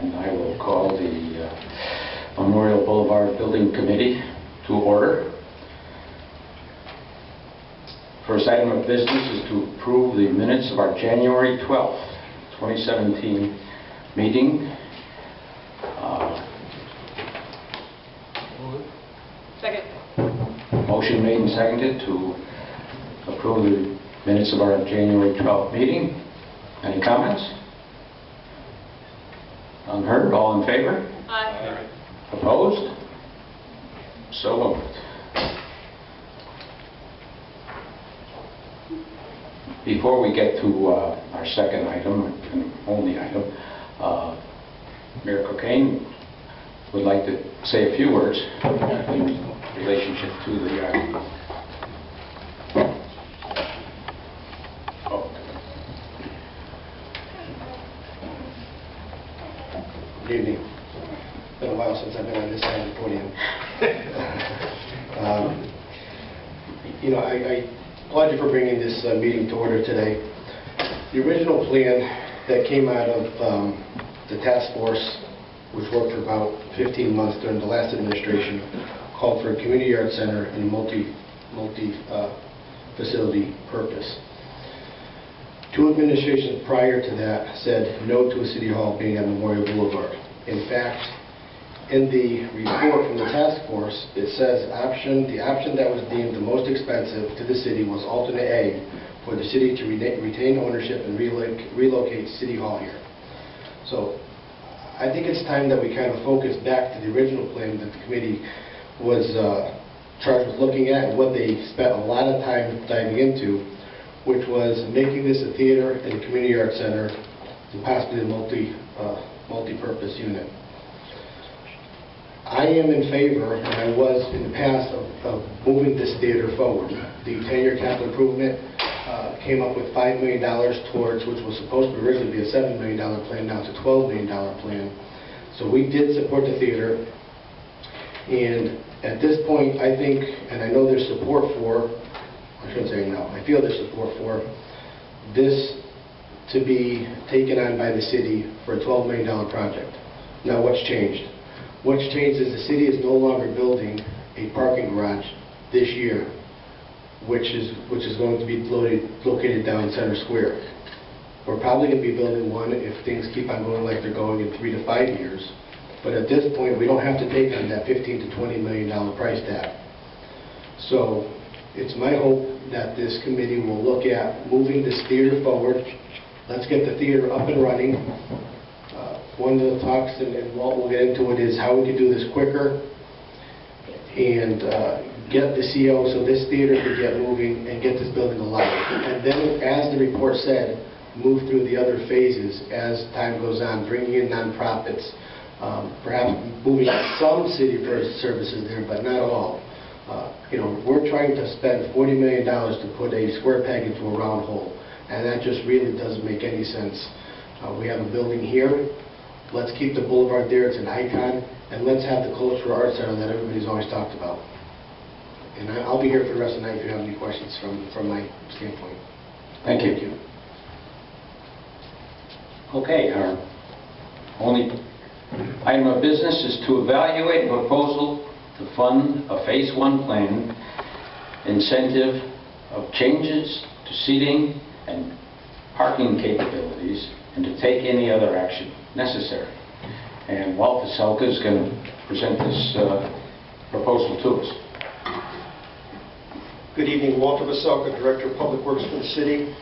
and I will call the Memorial Boulevard Building Committee to order. First item of business is to approve the minutes of our January 12th, 2017 meeting. Second. Motion made and seconded to approve the minutes of our January 12th meeting. Any comments? Unheard? All in favor? Aye. Opposed? So moved. Before we get to our second item, and only item, Mayor Cocaine would like to say a few words in relationship to the Good evening. It's been a while since I've been on this side of the podium. I applaud you for bringing this meeting to order today. The original plan that came out of the task force, which worked for about 15 months during the last administration, called for a community art center and a multi-facility purpose. Two administrations prior to that said no to a city hall being on Memorial Boulevard. In fact, in the report from the task force, it says the option that was deemed the most expensive to the city was alternate A, for the city to retain ownership and relocate City Hall here. So I think it's time that we kind of focus back to the original plan that the committee was charged with looking at, and what they spent a lot of time diving into, which was making this a theater and a community arts center and possibly a multi-purpose unit. I am in favor, and I was in the past, of moving this theater forward. The 10-year capital improvement came up with $5 million towards, which was supposed to originally be a $7 million plan, now it's a $12 million plan. So we did support the theater, and at this point I think, and I know there's support for, I shouldn't say no, I feel there's support for this to be taken on by the city for a $12 million project. Now what's changed? What's changed is the city is no longer building a parking garage this year, which is going to be located down Center Square. We're probably going to be building one if things keep on going like they're going in 3 to 5 years. But at this point, we don't have to take on that $15 to $20 million price tag. So it's my hope that this committee will look at moving this theater forward. Let's get the theater up and running. One of the talks, and Walt will get into it, is how we can do this quicker and get the CO so this theater can get moving and get this building alive. And then, as the report said, move through the other phases as time goes on, bringing in nonprofits, perhaps moving some city services there, but not all. We're trying to spend $40 million to put a square peg into a round hole, and that just really doesn't make any sense. We have a building here. Let's keep the Boulevard there. It's an icon, and let's have the cultural arts center that everybody's always talked about. And I'll be here for the rest of the night if you have any questions from my standpoint. Thank you. Okay, our only item of business is to evaluate a proposal to fund a Phase 1 plan incentive of changes to seating and parking capabilities, and to take any other action necessary. And Walt Bldg is going to present this proposal to us. Good evening, Walter Bldg, Director of Public Works for the city.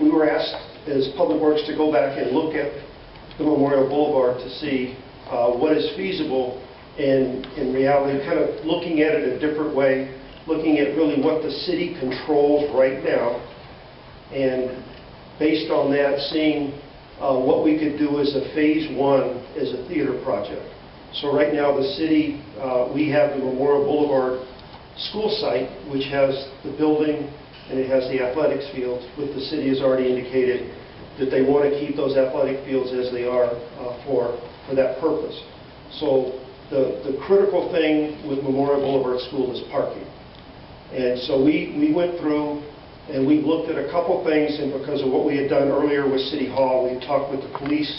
We were asked as Public Works to go back and look at the Memorial Boulevard to see what is feasible, and in reality kind of looking at it a different way, looking at really what the city controls right now, and based on that, seeing what we could do as a Phase 1 as a theater project. So right now the city, we have the Memorial Boulevard school site, which has the building and it has the athletics fields, which the city has already indicated that they want to keep those athletic fields as they are for that purpose. So the critical thing with Memorial Boulevard School is parking. And so we went through And we've looked at a couple things, and because of what we had done earlier with City Hall, we talked with the police,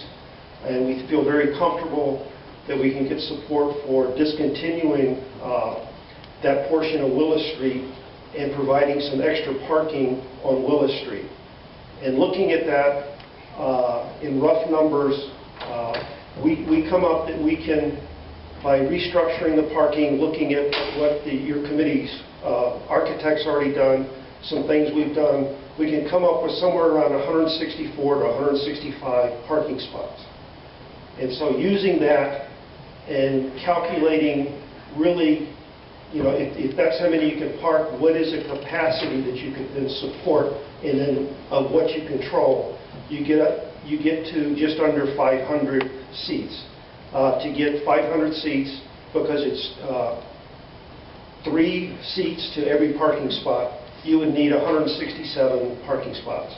and we feel very comfortable that we can get support for discontinuing that portion of Willis Street and providing some extra parking on Willis Street. And looking at that in rough numbers, we come up that we can, by restructuring the parking, looking at what your committee's architect's already done, some things we've done, we can come up with somewhere around 164 to 165 parking spots. And so using that and calculating really, if that's how many you can park, what is the capacity that you can then support, and then of what you control, you get to just under 500 seats. To get 500 seats, because it's 3 seats to every parking spot, you would need 167 parking spots.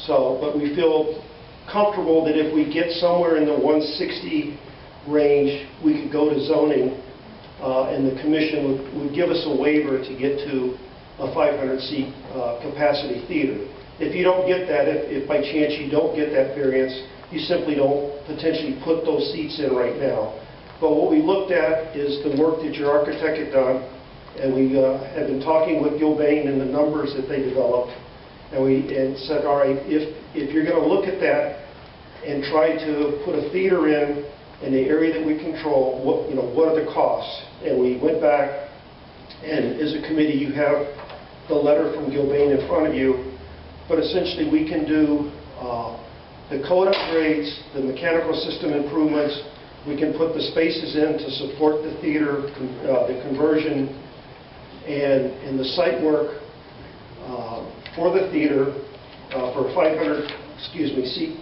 So, but we feel comfortable that if we get somewhere in the 160 range, we could go to zoning, and the commission would give us a waiver to get to a 500-seat capacity theater. If you don't get that, if by chance you don't get that variance, you simply don't potentially put those seats in right now. But what we looked at is the work that your architect had done, and we have been talking with Gilbane and the numbers that they developed, and said, all right, if you're going to look at that and try to put a theater in the area that we control, what are the costs? And we went back, and as a committee, you have the letter from Gilbane in front of you, but essentially we can do the code upgrades, the mechanical system improvements, we can put the spaces in to support the theater, the conversion, and the site work for the theater, for 500, seat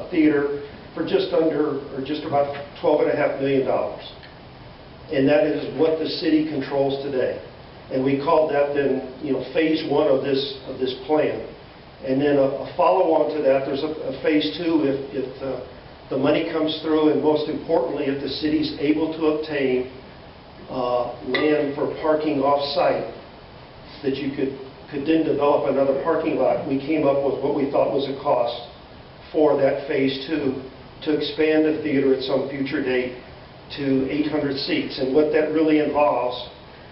theater, for just under, or just about $12.5 million. And that is what the city controls today. And we called that then, phase 1 of this plan. And then a follow-on to that, there's a phase 2 if the money comes through, and most importantly, if the city's able to obtain land for parking off-site, that you could then develop another parking lot. We came up with what we thought was a cost for that phase 2 to expand the theater at some future date to 800 seats. And what that really involves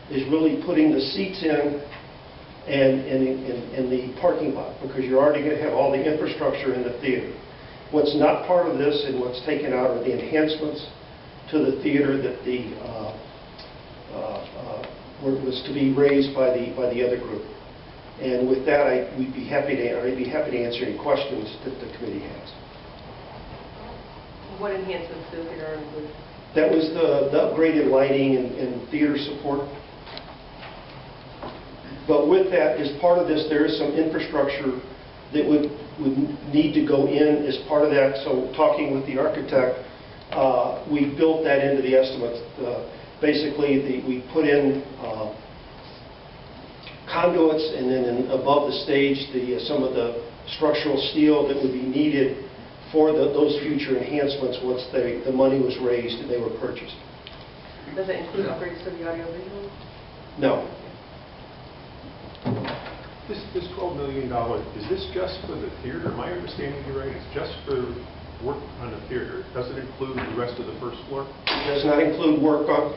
is really putting the seats in and the parking lot, because you're already going to have all the infrastructure in the theater. What's not part of this and what's taken out are the enhancements to the theater that was to be raised by the other group. And with that, I'd be happy to answer any questions that the committee has. What enhancements do the theater include? That was the upgraded lighting and theater support. But with that, as part of this, there is some infrastructure that would need to go in as part of that. So talking with the architect, we built that into the estimates. Basically, we put in conduits, and then above the stage, some of the structural steel that would be needed for those future enhancements once the money was raised and they were purchased. Does it include upgrades to the audio-visual? No. This $12 million, is this just for the theater? Am I understanding you right? It's just for work on the theater. Does it include the rest of the first floor? It does not include work on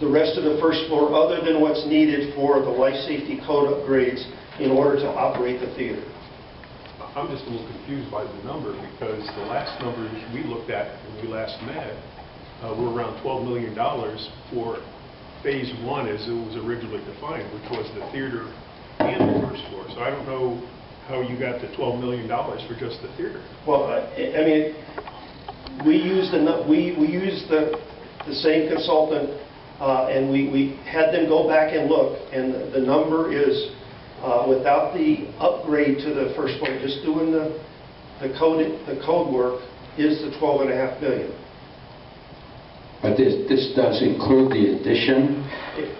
the rest of the first floor other than what's needed for the life safety code upgrades in order to operate the theater. I'm just a little confused by the number, because the last numbers we looked at when we last met were around $12 million for phase 1 as it was originally defined, which was the theater and the first floor. So I don't know how you got the $12 million for just the theater. Well, I mean, we used the same consultant, and we had them go back and look, and the number is without the upgrade to the first floor, just doing the code work, is the $12.5 million. But this does include the addition.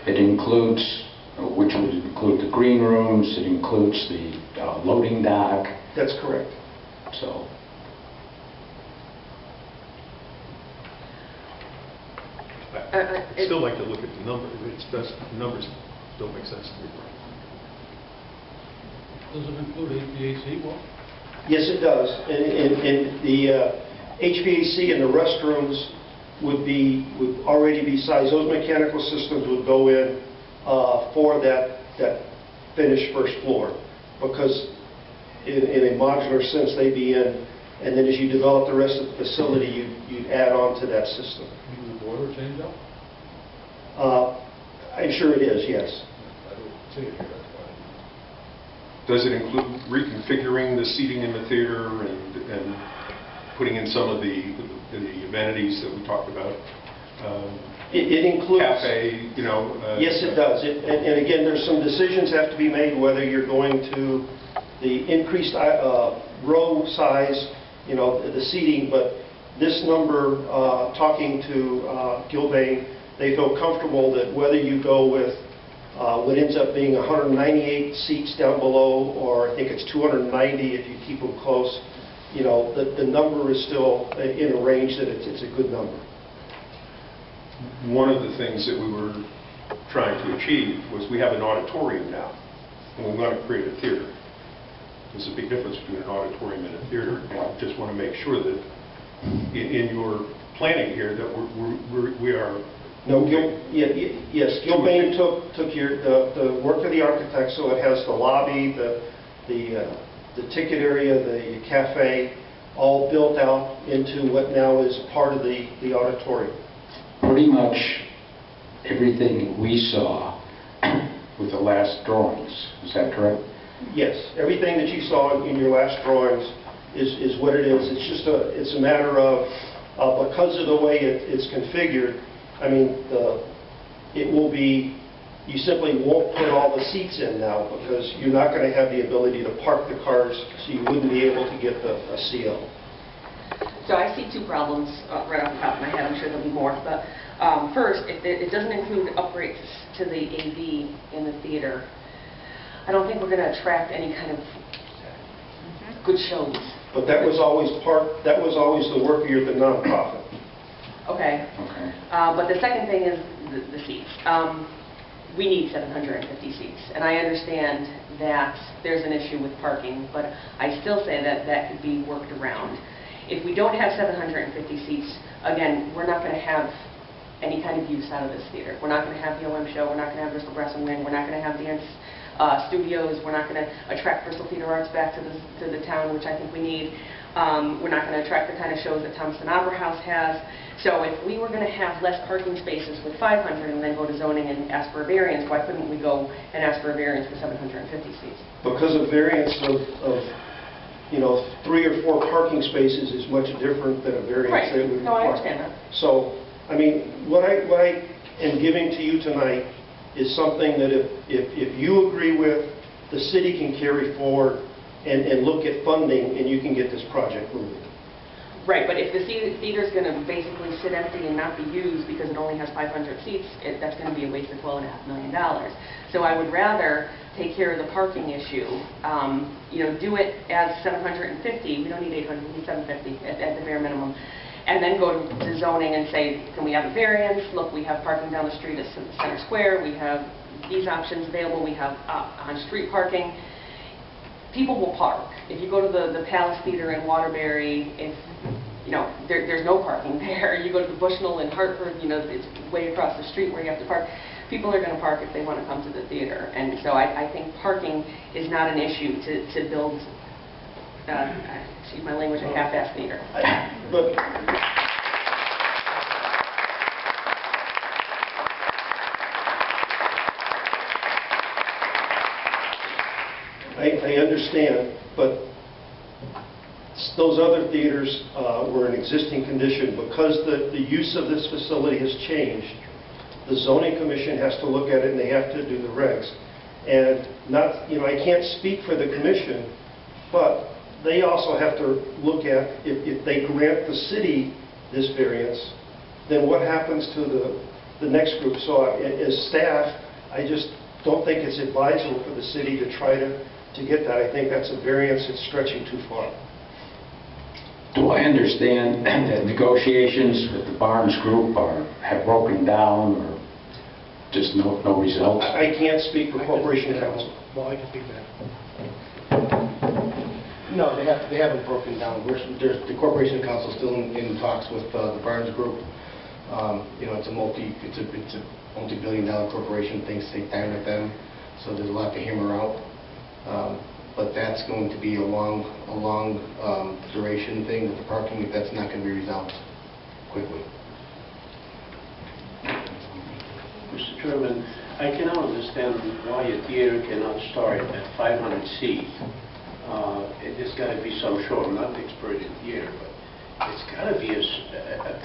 It includes, which would include the green rooms. It includes the loading dock. That's correct. So. I'd still like to look at the number. The numbers don't make sense to me. Does it include HVAC? Well, Yes, it does. And the HVAC in the restrooms would already be sized. Those mechanical systems would go in for that finished first floor, because in a modular sense, they'd be in, and then as you develop the rest of the facility, you'd add on to that system. you do the boiler change out? I'm sure it is, yes. I don't see it here, that's why. Does it include reconfiguring the seating in the theater and putting in some of the amenities that we talked about? It includes... Cafe, you know... Yes, it does. And again, there's some decisions have to be made whether you're going to the increased row size, you know, the seating, but this number, talking to Bldg, they feel comfortable that whether you go with what ends up being 198 seats down below, or I think it's 290 if you keep them close, you know, the number is still in a range that it's a good number. One of the things that we were trying to achieve was we have an auditorium now, and we want to create a theater. There's a big difference between an auditorium and a theater, and I just want to make sure that in your planning here that we are... No, yes, Bldg took the work of the architect, so it has the lobby, the ticket area, the cafe, all built out into what now is part of the auditorium. Pretty much everything we saw with the last drawings, is that correct? Yes, everything that you saw in your last drawings is what it is. It's just it's a matter of, because of the way it's configured, I mean, it will be, you simply won't put all the seats in now, because you're not going to have the ability to park the cars, so you wouldn't be able to get a CO. So I see two problems right off the top of my head. I'm sure there'll be more. But first, if it doesn't include upgrades to the AV in the theater, I don't think we're going to attract any kind of good shows. But that was always the work of the nonprofit. Okay. But the second thing is the seats. We need 750 seats, and I understand that there's an issue with parking, but I still say that could be worked around. If we don't have 750 seats, again, we're not going to have any kind of use out of this theater. We're not going to have the OM show. We're not going to have Bristol Brass and Wind. We're not going to have dance studios. We're not going to attract Bristol Theater Arts back to the town, which I think we need. We're not going to attract the kind of shows that Thompson Opera House has. So if we were going to have less parking spaces with 500 and then go to zoning and ask for a variance, why couldn't we go and ask for a variance for 750 seats? Because a variance of you know, 3 or 4 parking spaces is much different than a variance that would require. No, I understand that. So, I mean, what I am giving to you tonight is something that if you agree with, the city can carry forward and look at funding, and you can get this project moving. Right, but if the theater's going to basically sit empty and not be used because it only has 500 seats, that's going to be a waste of $12.5 million. So I would rather take care of the parking issue, you know, do it as 750. We don't need 800, we need 750 at the bare minimum. And then go to zoning and say, can we have a variance? Look, we have parking down the street at Center Square. We have these options available. We have on-street parking. People will park. If you go to the Palace Theater in Waterbury, you know, there's no parking there. You go to the Bushnell in Hartford, you know, it's way across the street where you have to park. People are going to park if they want to come to the theater. And so I think parking is not an issue to build, excuse my language, a half-assed theater. But I understand, but those other theaters were in existing condition. Because the use of this facility has changed, the zoning commission has to look at it, and they have to do the regs. And not, you know, I can't speak for the commission, but they also have to look at, if they grant the city this variance, then what happens to the next group? So as staff, I just don't think it's advisable for the city to try to get that. I think that's a variance that's stretching too far. Do I understand that negotiations with the Barnes Group have broken down, or just no results? I can't speak for Corporation Council. Well, I can speak to that. No, they haven't broken down. The Corporation Council still in talks with the Barnes Group. It's a multi-billion-dollar corporation. Things take time with them, so there's a lot to hammer out. But that's going to be a long duration thing with the parking. If that's not going to be resolved quickly. Mr. Chairman, I cannot understand why a theater cannot start at 500 seats. There's got to be some show. I'm not an expert in theater, but it's got to be a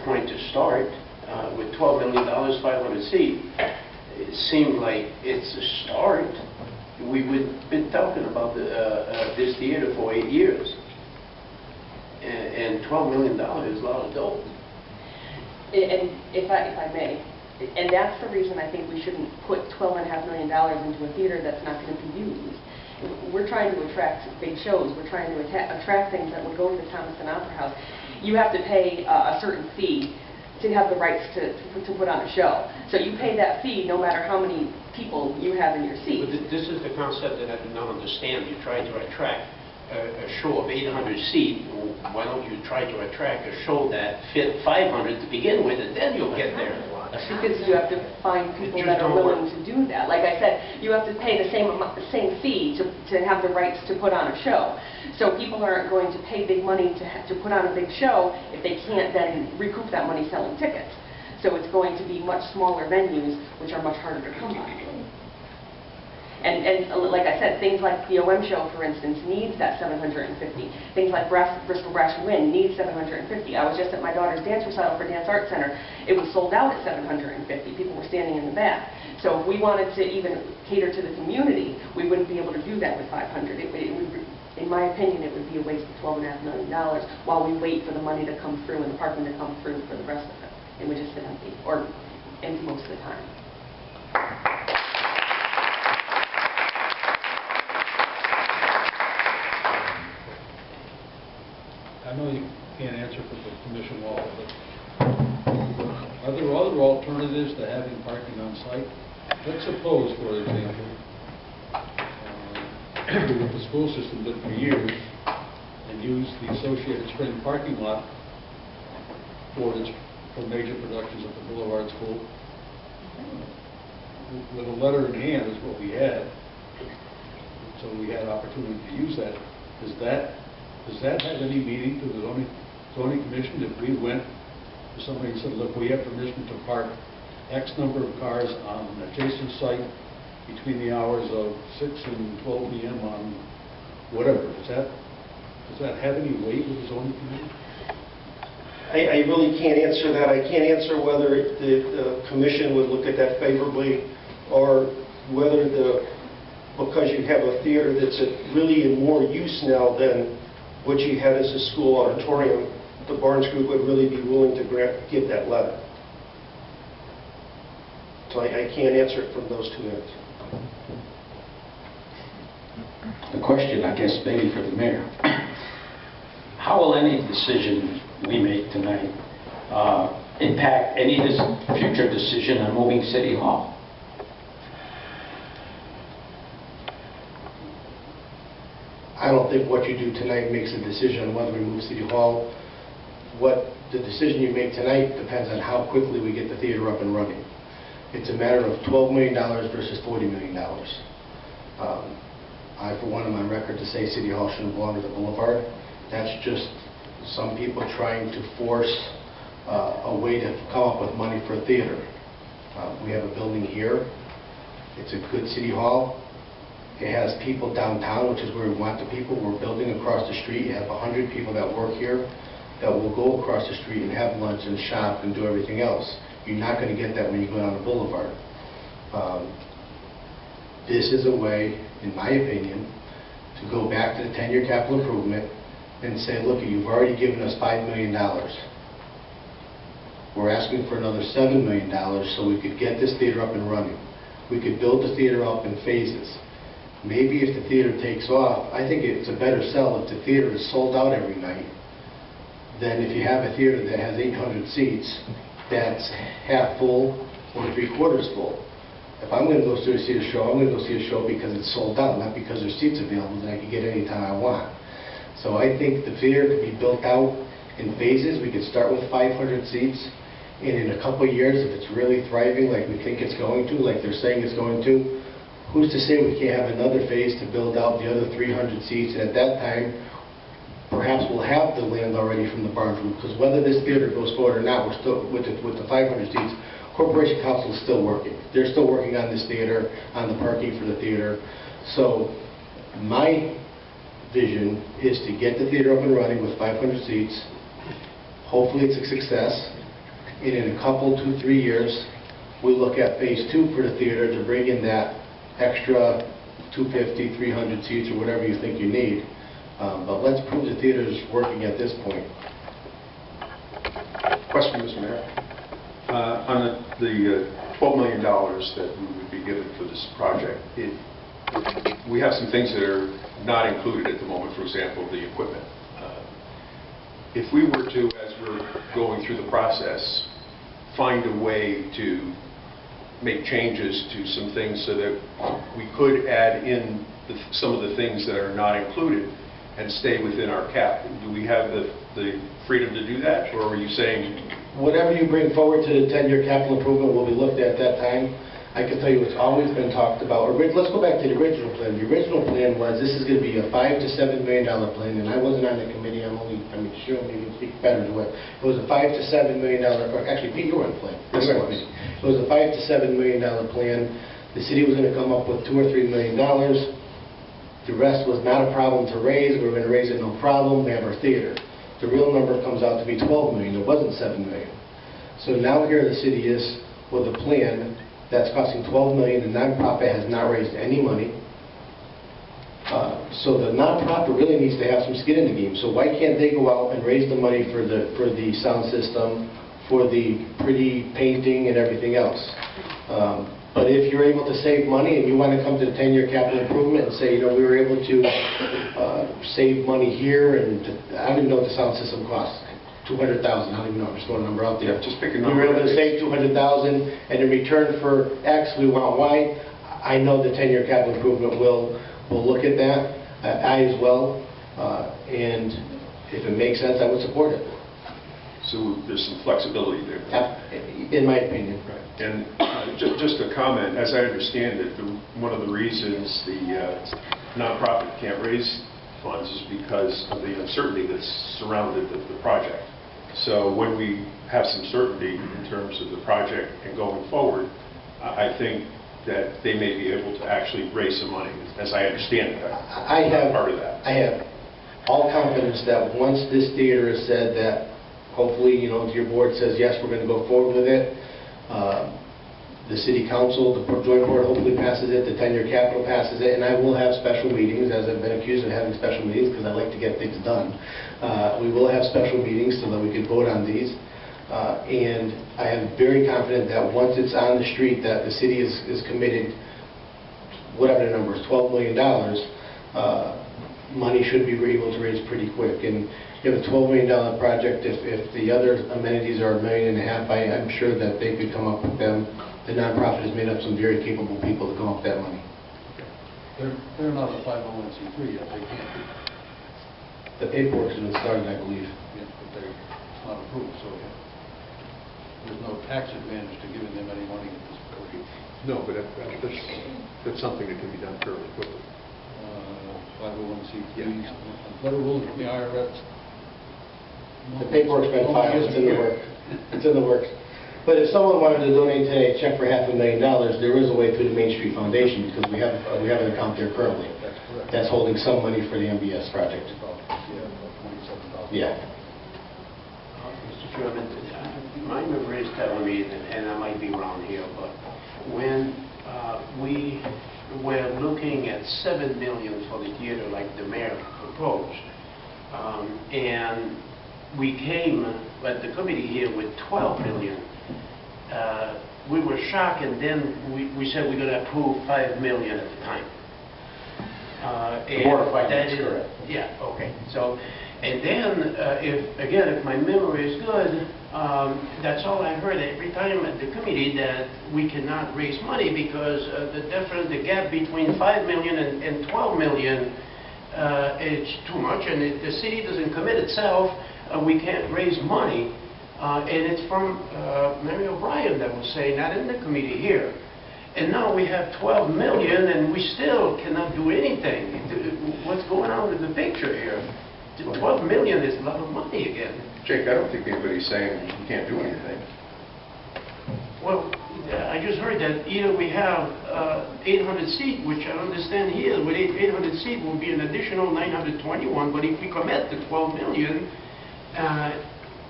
point to start. With $12 million, 500 seats, it seemed like it's a start. We've been talking about this theater for 8 years, and $12 million is a lot of dough. And if I may, and that's the reason I think we shouldn't put $12.5 million into a theater that's not going to be used. We're trying to attract big shows. We're trying to attract things that would go to the Thomaston Opera House. You have to pay a certain fee to have the rights to put on a show. So you pay that fee no matter how many people you have in your seat. But this is the concept that I do not understand. You try to attract a show of 800 seats. Why don't you try to attract a show that fit 500 to begin with, and then you'll get there? Because you have to find people that are willing to do that. Like I said, you have to pay the same fee to have the rights to put on a show. So people aren't going to pay big money to put on a big show if they can't then recoup that money selling tickets. So it's going to be much smaller venues, which are much harder to come by. And like I said, things like the OM show, for instance, needs that 750. Things like Bristol Brash and Wind needs 750. I was just at my daughter's dance recital for Dance Arts Center. It was sold out at 750. People were standing in the back. So if we wanted to even cater to the community, we wouldn't be able to do that with 500. In my opinion, it would be a waste of $12.5 million while we wait for the money to come through and the parking to come through for the rest of it. It would just sit empty, or empty most of the time. I know you can't answer for the commission wall, but are there other alternatives to having parking on site? Let's suppose, for example, what the school system did for years and used the Associated Spring parking lot for major productions at the Boulevard School. With a letter in hand is what we had, so we had opportunity to use that. Does that have any meaning to the zoning commission if we went to somebody and said, look, we have permission to park X number of cars on an adjacent site between the hours of 6 and 12 p.m. on whatever? Does that have any weight with the zoning commission? I really can't answer that. I can't answer whether the commission would look at that favorably, or whether because you have a theater that's really in more use now than what you had as a school auditorium, the Barnes Group would really be willing to give that letter. So I can't answer it from those two ends. The question, I guess, maybe for the mayor. How will any decision we make tonight impact any future decision on moving City Hall? I don't think what you do tonight makes a decision on whether we move City Hall. What the decision you make tonight depends on how quickly we get the theater up and running. It's a matter of $12 million versus $40 million. I, for one, am on record to say City Hall shouldn't belong to the Boulevard. That's just some people trying to force a way to come up with money for a theater. We have a building here. It's a good City Hall. It has people downtown, which is where we want the people. We're building across the street. You have 100 people that work here that will go across the street and have lunch and shop and do everything else. You're not going to get that when you go down the Boulevard. This is a way, in my opinion, to go back to the 10-year capital improvement and say, look, you've already given us $5 million. We're asking for another $7 million so we could get this theater up and running. We could build the theater up in phases. Maybe if the theater takes off, I think it's a better sell if the theater is sold out every night than if you have a theater that has 800 seats that's half full or three-quarters full. If I'm going to go see a show, I'm going to go see a show because it's sold out, not because there's seats available that I can get anytime I want. So I think the theater could be built out in phases. We could start with 500 seats, and in a couple of years, if it's really thriving like we think it's going to, like they're saying it's going to, who's to say we can't have another phase to build out the other 300 seats, and at that time, perhaps we'll have the land already from the Barnes Group, because whether this theater goes forward or not, we're still, with the 500 seats, Corporation Council is still working. They're still working on this theater, on the parking for the theater. So my vision is to get the theater up and running with 500 seats. Hopefully it's a success. And in a couple, 2-3 years, we look at phase 2 for the theater to bring in that extra 250, 300 seats or whatever you think you need. But let's prove the theater is working at this point. Question, Mr. Mayor. On the $12 million that we would be given for this project, we have some things that are not included at the moment, for example, the equipment. If we were to, as we're going through the process, find a way to make changes to some things so that we could add in some of the things that are not included and stay within our cap, do we have the freedom to do that, or are you saying? Whatever you bring forward to the 10-year capital improvement will be looked at that time. I can tell you it's always been talked about. Let's go back to the original plan. The original plan was this is going to be a $5 to $7 million plan, and I wasn't on the committee. Sure, maybe you speak better to it. It was a $5 to $7 million, or actually, Pete, you were on the plan. Yes, it was a $5 to $7 million plan. The city was going to come up with $2 or $3 million. The rest was not a problem to raise. We were going to raise it no problem. We have our theater. The real number comes out to be $12 million. It wasn't $7 million. So now here the city is with a plan that's costing $12 million. The nonprofit has not raised any money. So the nonprofit really needs to have some skin in the game. So why can't they go out and raise the money for the sound system, for the pretty painting and everything else? But if you're able to save money and you want to come to the 10-year capital improvement and say, you know, we were able to save money here, and I don't even know what the sound system costs. 200,000, I don't even know, I'm just throwing a number out there. Yeah, just pick a We number. were able to save 200,000, and in return for X, we want Y. I know the 10-year capital improvement will look at that. I as well, and if it makes sense, I would support it. So there's some flexibility there. In my opinion. Right. And just a comment, as I understand it, one of the reasons the nonprofit can't raise funds is because of the uncertainty that's surrounded the project. So when we have some certainty in terms of the project and going forward, I think that they may be able to actually raise some money, as I understand it. I have part of that. I have all confidence that once this theater is said that hopefully, you know, your board says, yes, we're going to go forward with it. The city council, the joint board hopefully passes it, the 10-year capital passes it, and I will have special meetings, as I've been accused of having special meetings because I like to get things done. We will have special meetings so that we can vote on these. And I am very confident that once it's on the street that the city is committed, whatever the number is, $12 million, money should be able to raise pretty quick. And you have a $12 million project. If the other amenities are $1.5 million, I'm sure that they could come up with them. The nonprofit has made up some very capable people to come up with that money. They're not a 501c3 yet. They can't be. The paperwork has been started, I believe. Yeah, but they're not approved, so there's no tax advantage to giving them any money at this point. No, but that's something that can be done fairly quickly. 501c3s, better rules from the IRS. The paperwork's been filed. It's in the works. It's in the works. But if someone wanted to donate today a check for $500,000, there is a way through the Main Street Foundation because we have an account there currently. That's correct. That's holding some money for the MBS project. About $27,000. Yeah. Mr. Chairman, my memory is telling me, and I might be wrong here, but when we were looking at $7 million for the theater like the mayor proposed, and we came at the committee here with $12 million. We were shocked, and then we said we're going to approve $5 million at the time. The Board of Finance, correct. Yeah, okay. So, and then, if my memory is good, that's all I heard every time at the committee, that we cannot raise money because the gap between $5 million and $12 million it's too much, and if the city doesn't commit itself, we can't raise money. And it's from Mary O'Brien that was saying that in the committee here. And now we have 12 million and we still cannot do anything. What's going on with the picture here? 12 million is a lot of money again. Jake, I don't think anybody's saying you can't do anything. Well, I just heard that either we have 800 seat, which I understand here, with 800 seat will be an additional 921, but if we commit to 12 million,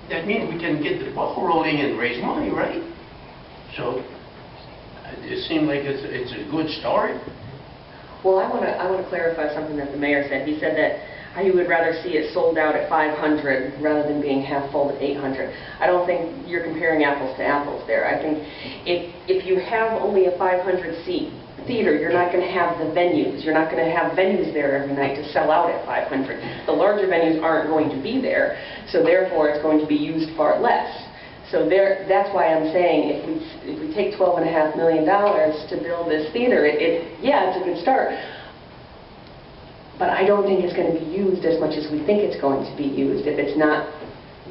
that means we can get the ball rolling and raise money, right? So it seems like it's a good start. Well, I want to clarify something that the mayor said. He said that he would rather see it sold out at 500 rather than being half full at 800. I don't think you're comparing apples to apples there. I think if you have only a 500-seat theater, you're not going to have the venues. You're not going to have venues there every night to sell out at 500. The larger venues aren't going to be there, so therefore it's going to be used far less. So that's why I'm saying if we take $12.5 million to build this theater, yeah, it's a good start. But I don't think it's going to be used as much as we think it's going to be used if it's not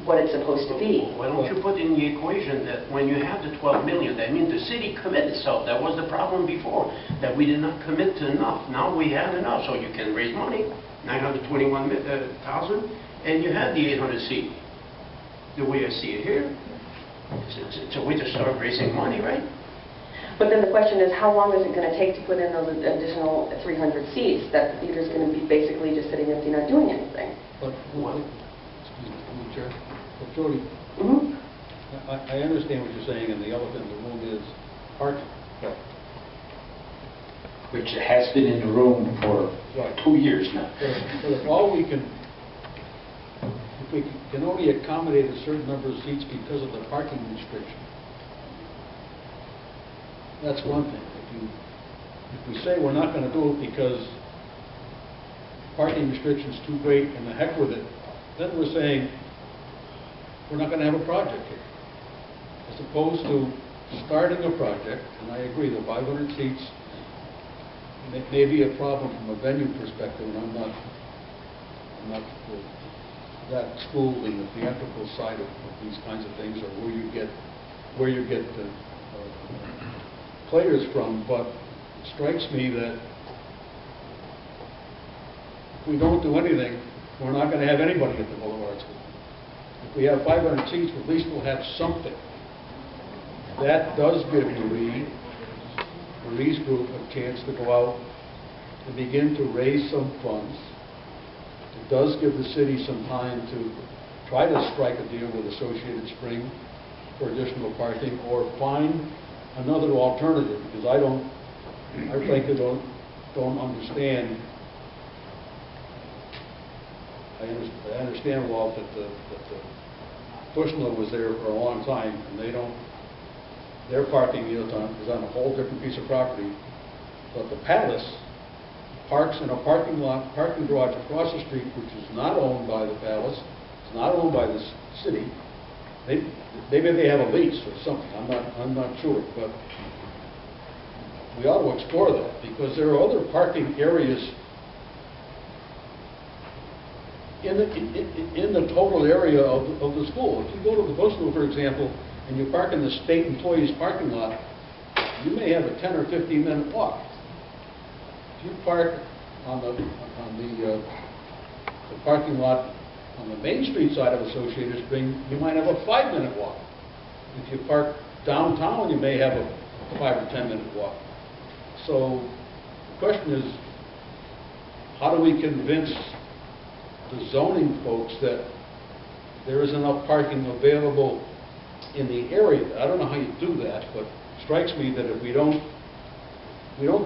what it's supposed to be. Why don't you put in the equation that when you have the 12 million, that means the city committed itself. That was the problem before, that we did not commit to enough. Now we have enough, so you can raise money, 921,000, and you have the 800 seat. The way I see it here, it's a way to start raising money, right? But then the question is, how long is it going to take to put in those additional 300 seats that the theater's going to be basically just sitting empty, not doing anything? But, excuse me, Chair. But Jody, I understand what you're saying, and the elephant in the room is parking. Right. Which has been in the room for 2 years now. But if all we can, if we can only accommodate a certain number of seats because of the parking restriction, that's one thing. If we say we're not going to do it because parking restriction's too great and the heck with it, then we're saying we're not going to have a project here. As opposed to starting a project, and I agree, the 500 seats may be a problem from a venue perspective, and I'm not that schooled in the theatrical side of these kinds of things, or where you get the players from, but it strikes me that if we don't do anything, we're not going to have anybody at the Boulevard School. If we have 500 seats, at least we'll have something. That does give Marie's group a chance to go out and begin to raise some funds. It does give the city some time to try to strike a deal with Associated Spring for additional parking, or find another alternative, because I frankly don't understand. I understand, Walt, that the Bushnell was there for a long time, and their parking is on a whole different piece of property. But the Palace parks in a parking garage across the street, which is not owned by the Palace, it's not owned by the city. Maybe they have a lease or something. I'm not sure, but we ought to explore that, because there are other parking areas in the total area of the school. If you go to the Bristol, for example, and you park in the state employees parking lot, you may have a 10 or 15 minute walk. If you park on the parking lot on the Main Street side of Associated Spring, you might have a 5-minute walk. If you park downtown, you may have a 5 or 10-minute walk. So the question is, how do we convince the zoning folks that there is enough parking available in the area? I don't know how you do that, but it strikes me that if we don't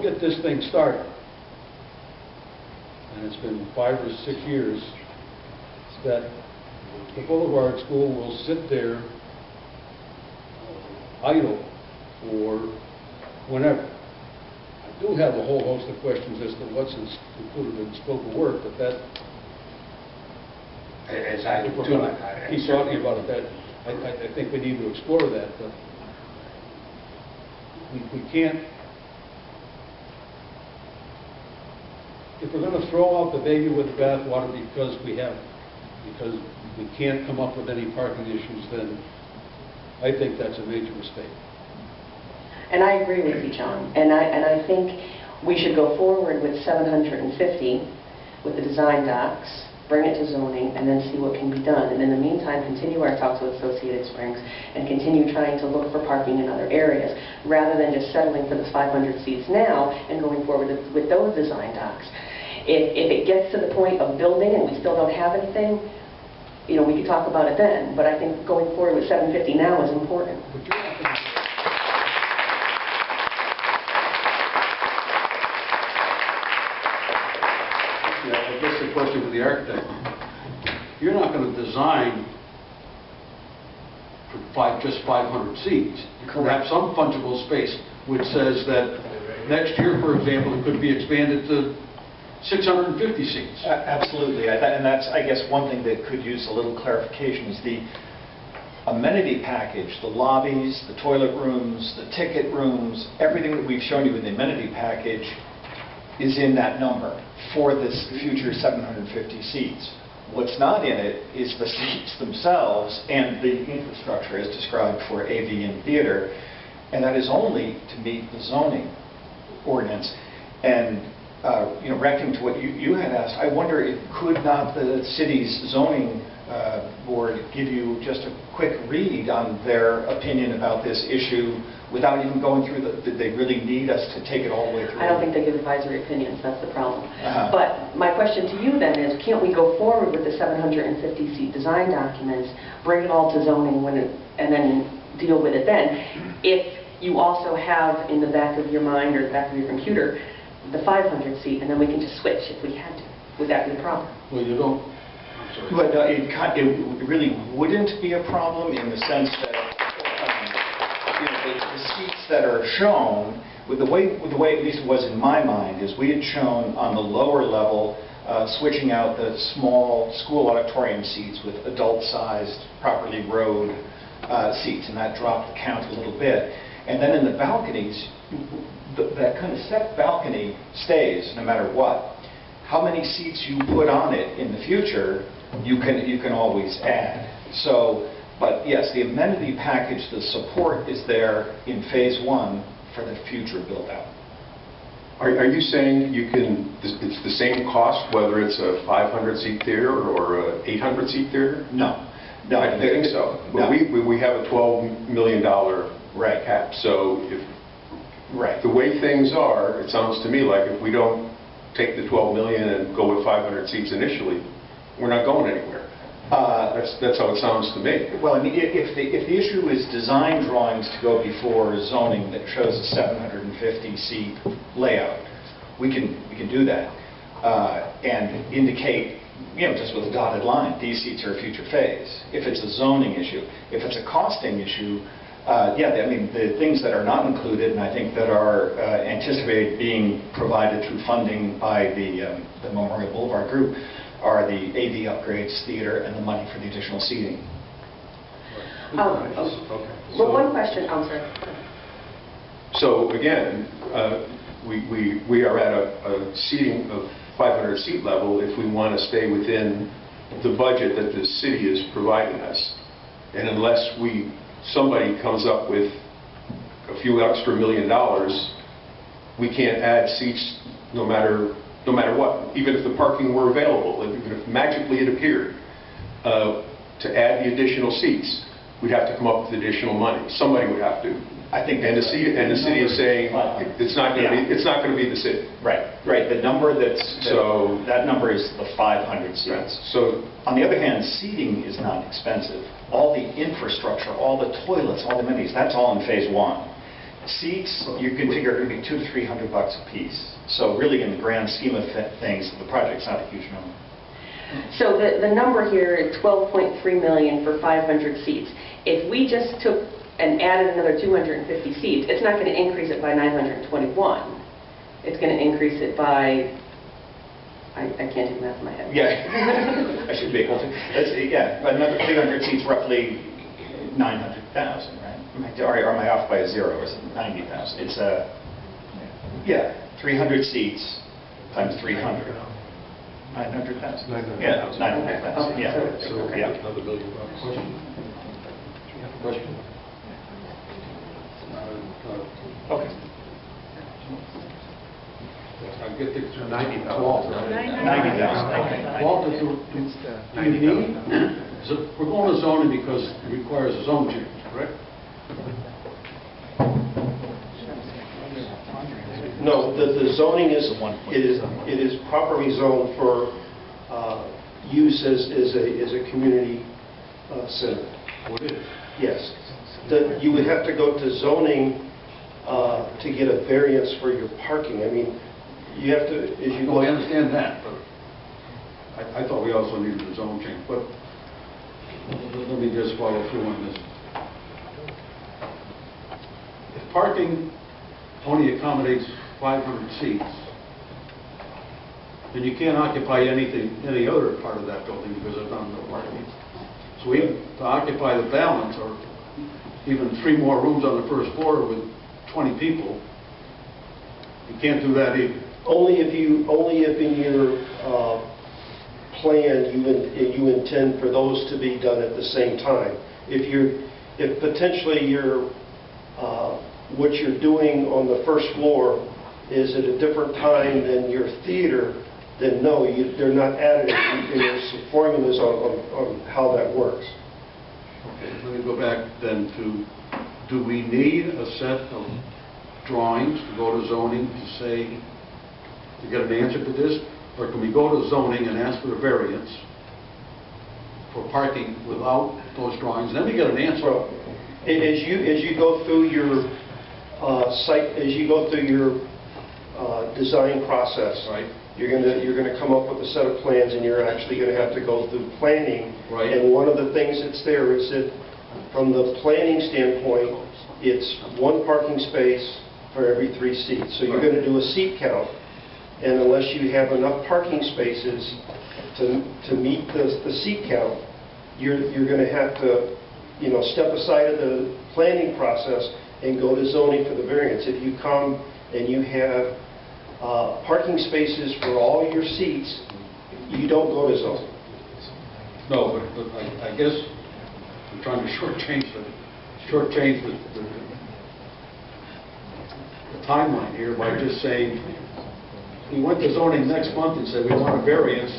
get this thing started, and it's been 5 or 6 years, that the Boulevard School will sit there idle for whenever. I do have a whole host of questions as to what's included in the scope of work, but that, As I if we're do, going to keep talking about it, I think we need to explore that, but we can't if we're going to throw out the baby with the bathwater because we can't come up with any parking issues, then I think that's a major mistake. And I agree with you, John. And I think we should go forward with 750 with the design docs, bring it to zoning, and then see what can be done. And in the meantime, continue our talks with Associated Springs and continue trying to look for parking in other areas, rather than just settling for the 500 seats now and going forward with those design docs. If it gets to the point of building and we still don't have anything, we could talk about it then. But I think going forward with 750 now is important. I guess the question for the architect, you're not going to design for just 500 seats. You could have some fungible space which says that next year, for example, it could be expanded to 650 seats. Absolutely, and that's, I guess, one thing that could use a little clarification is the amenity package, the lobbies, the toilet rooms, the ticket rooms, everything that we've shown you in the amenity package is in that number for this future 750 seats. What's not in it is the seats themselves and the infrastructure as described for AV and theater, and that is only to meet the zoning ordinance. And reacting to what you had asked, I wonder if could not the city's zoning board give you just a quick read on their opinion about this issue without even going through did they really need us to take it all the way through? I don't think they give advisory opinions, that's the problem. But my question to you then is, can't we go forward with the 750-seat design documents, bring it all to zoning and then deal with it then? If you also have in the back of your mind or the back of your computer the 500-seat, and then we can just switch if we had to. Would that be a problem? Well, you don't. But it really wouldn't be a problem in the sense that the seats that are shown, with the way at least it was in my mind, is we had shown on the lower level switching out the small school auditorium seats with adult-sized, properly rowed seats, and that dropped the count a little bit. And then in the balconies, that kind of set balcony stays no matter what. How many seats you put on it in the future, you can always add. So, but yes, the amenity package, the support is there in phase one for the future build-out. Are you saying it's the same cost whether it's a 500-seat theater or a 800-seat theater? No. I don't think so. No. We have a $12 million right cap. So if right. the way things are, it sounds to me like if we don't take the 12 million and go with 500 seats initially, we're not going anywhere. That's how it sounds to me. Well, I mean, if the issue is design drawings to go before zoning that shows a 750-seat layout, we can do that and indicate, just with a dotted line, these seats are a future phase. If it's a zoning issue, if it's a costing issue, I mean, the things that are not included, and I think that are anticipated being provided through funding by the Memorial Boulevard Group, are the AV upgrades, theater, and the money for the additional seating. Okay. Well, one question. I'm sorry. So again, we are at a seating of 500 seat level if we want to stay within the budget that the city is providing us, and unless somebody comes up with a few extra $1 million, we can't add seats no matter what, even if the parking were available, even if magically it appeared. To add the additional seats, we'd have to come up with additional money. Somebody would have to. I think, and the city is saying it's not going to be the city. Right. The number that number is the 500 seats. Right. So on the other hand, seating is not expensive. All the infrastructure, all the toilets, all the amenities, that's all in phase one. Seats, you can figure it would be $200 to $300 a piece. So really, in the grand scheme of things, the project's not a huge number. So the number here is $12.3 million for 500 seats. If we just took and added another 250 seats, it's not going to increase it by 921. It's going to increase it by, I can't do math in my head. Yeah, I should be able to. Another 300 seats, roughly 900,000, right? Or am I off by a zero, or is it 90,000? It's 300 seats, times 300. 900,000? 900,000. Yeah, 900,000, yeah. So Yeah. another $1 billion. Question? Okay. I get the 90,000. Walt. 90,000, okay. Walt, do you need, we're going to zoning because it requires a zone change, correct? No, the zoning is, it is properly zoned for use as a community center. Oh, it is. Yes. You would have to go to zoning to get a variance for your parking. I mean, you have to, as you No, go... I understand that, but I thought we also needed a zone change, but let me just follow through on this. If parking only accommodates 500 seats, then you can't occupy any other part of that building because there's not enough parking. So even to occupy the balance, or even 3 more rooms on the first floor with 20 people, you can't do that either. Only if in your plan you intend for those to be done at the same time. If potentially what you're doing on the first floor is at a different time than your theater, then no, they're not added. There's some formulas on how that works. Okay, let me go back then to, do we need a set of drawings to go to zoning to say, to get an answer to this? Or can we go to zoning and ask for a variance for parking without those drawings? Then we get an answer. Well, as you go through your design process, Right. you're going to come up with a set of plans, and you're actually going to have to go through planning. Right. And one of the things that's there is that from the planning standpoint, it's 1 parking space for every 3 seats. So you're Right. going to do a seat count, and unless you have enough parking spaces to meet the seat count, you're going to have to, step aside of the planning process and go to zoning for the variance. If you come and you have parking spaces for all your seats, you don't go to zoning. No, but I guess I'm trying to shortchange the timeline here by just saying, we went to zoning next month and said we want a variance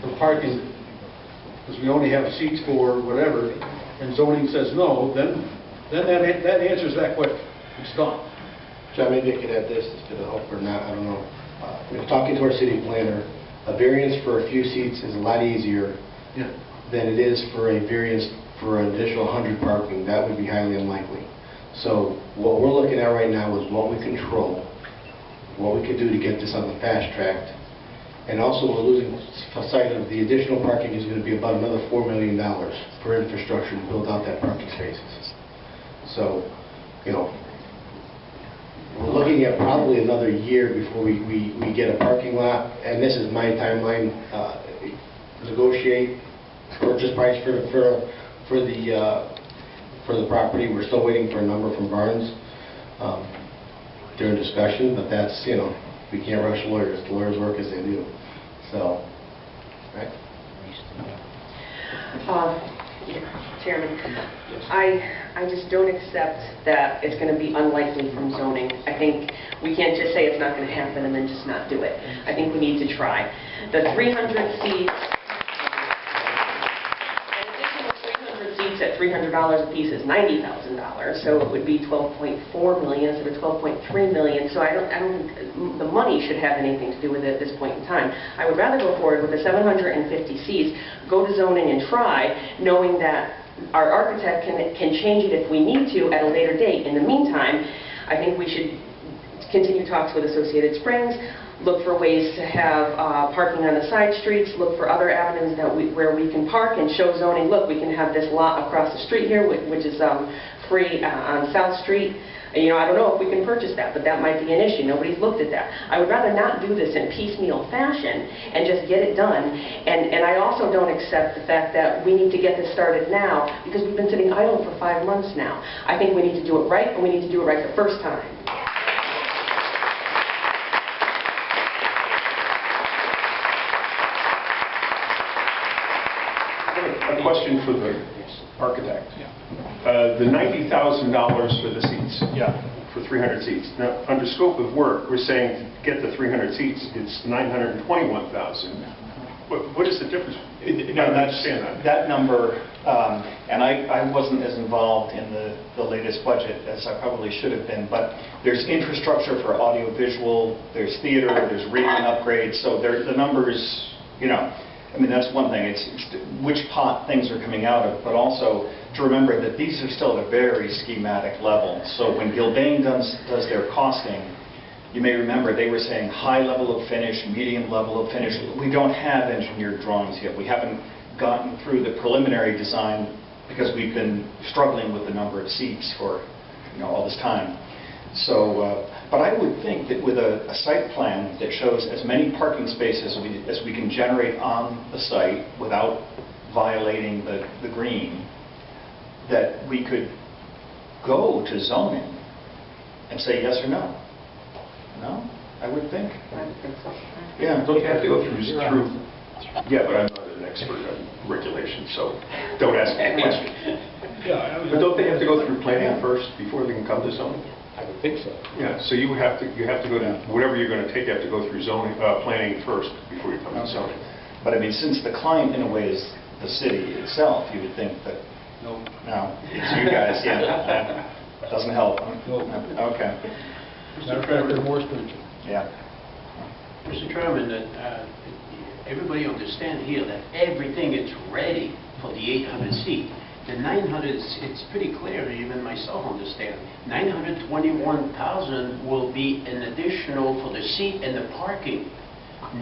for parking because we only have seats for whatever, and zoning says no, then that answers that question. It's gone. John, maybe I could add this to the help or not, I don't know. Talking to our city planner, a variance for a few seats is a lot easier than it is for a variance for an additional 100 parking. That would be highly unlikely. So what we're looking at right now is what we control, what we could do to get this on the fast track. And also we're losing sight of the additional parking is going to be about another $4 million for infrastructure to build out that parking spaces. So, we're looking at probably another year before we get a parking lot, and this is my timeline, negotiate purchase price for the property. We're still waiting for a number from Barnes during discussion, but that's, we can't rush lawyers. The lawyers work as they do. So, right? Chairman, I just don't accept that it's going to be unlikely from zoning. I think we can't just say it's not going to happen and then just not do it. I think we need to try. The 300 seats, an additional 300 seats at $300 a piece is $90,000, so it would be $12.4 million instead of $12.3 million. So I don't think the money should have anything to do with it at this point in time. I would rather go forward with the 750 seats, go to zoning and try, knowing that our architect can change it if we need to at a later date. In the meantime, I think we should continue talks with Associated Springs, look for ways to have parking on the side streets, look for other avenues where we can park and show zoning, look, we can have this lot across the street here, which is free on South Street. I don't know if we can purchase that, but that might be an issue. Nobody's looked at that. I would rather not do this in piecemeal fashion and just get it done. And I also don't accept the fact that we need to get this started now because we've been sitting idle for 5 months now. I think we need to do it right, and we need to do it right the first time. question for the architect. The $90,000 for the seats. Yeah. For 300 seats. Now, under scope of work, we're saying to get the 300 seats, it's $921,000. What is the difference? I don't understand that. That number, and I wasn't as involved in the latest budget as I probably should have been, but there's infrastructure for audiovisual, there's theater, there's reading upgrades, so the numbers, you know, I mean, that's one thing, it's which pot things are coming out of, but also to remember that these are still at a very schematic level. So when Bldg does their costing, you may remember they were saying high level of finish, medium level of finish. We don't have engineered drawings yet. We haven't gotten through the preliminary design because we've been struggling with the number of seats for all this time. So, but I would think that with a site plan that shows as many parking spaces as we can generate on the site without violating the green, that we could go to zoning and say yes or no. No? I would think. I would think so. Yeah. Don't you have to go through, yeah, but I'm not an expert on regulation, so don't ask me a question. But don't they have to go through planning first before they can come to zoning? I would think so. Yeah, so you have to go to, whatever you're going to take, you have to go through zoning, planning first before you come to zoning. But I mean, since the client in a way is the city itself, you would think that, No. no, it's you guys, yeah. Doesn't help. No. Okay. Matter of fact, they're more stringent. Yeah. Mr. Chairman, that everybody understand here that everything is ready for the 800 seat. The 900, it's pretty clear, even myself understand. 921,000 will be an additional for the seat and the parking.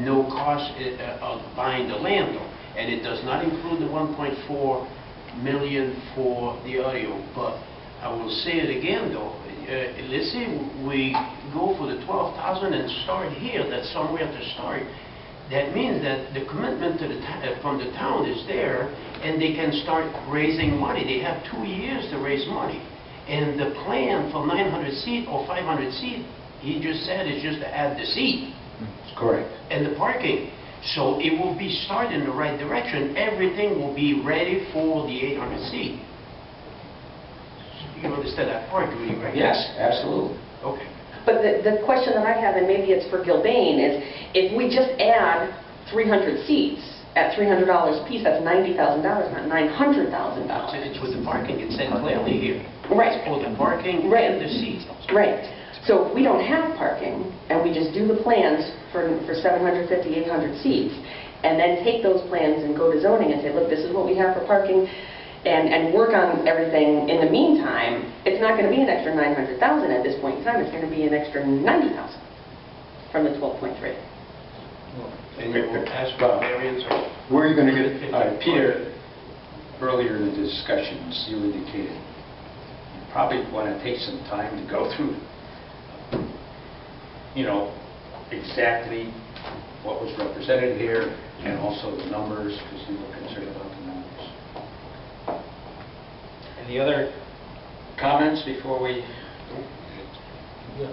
No cost of buying the land, though. And it does not include the 1.4 million for the audio. But I will say it again, though. Let's say we go for the 12,000 and start here. That's somewhere to start. That means that the commitment to from the town is there, and they can start raising money. They have 2 years to raise money. And the plan for 900 seat or 500 seat, he just said, is just to add the seat. Correct. And the parking. So it will be started in the right direction. Everything will be ready for the 800 seat. You understand that part, do you, right? Yes, absolutely. Okay. But the question that I have, and maybe it's for Bldg, is if we just add 300 seats at $300 a piece, that's $90,000, not $900,000. It's with the parking, it said clearly here. Right. It's for the parking Right. and the seats. Right. So if we don't have parking, and we just do the plans for 750, 800 seats, and then take those plans and go to zoning and say, look, this is what we have for parking, and work on everything in the meantime, it's not going to be an extra $900,000 at this point in time. It's going to be an extra $90,000 from the 12.3. And you will ask for variance or... Where are you going to get, Peter, earlier in the discussions, you indicated you probably want to take some time to go through, exactly what was represented here, and also the numbers, because you were concerned about the numbers. Any other comments before we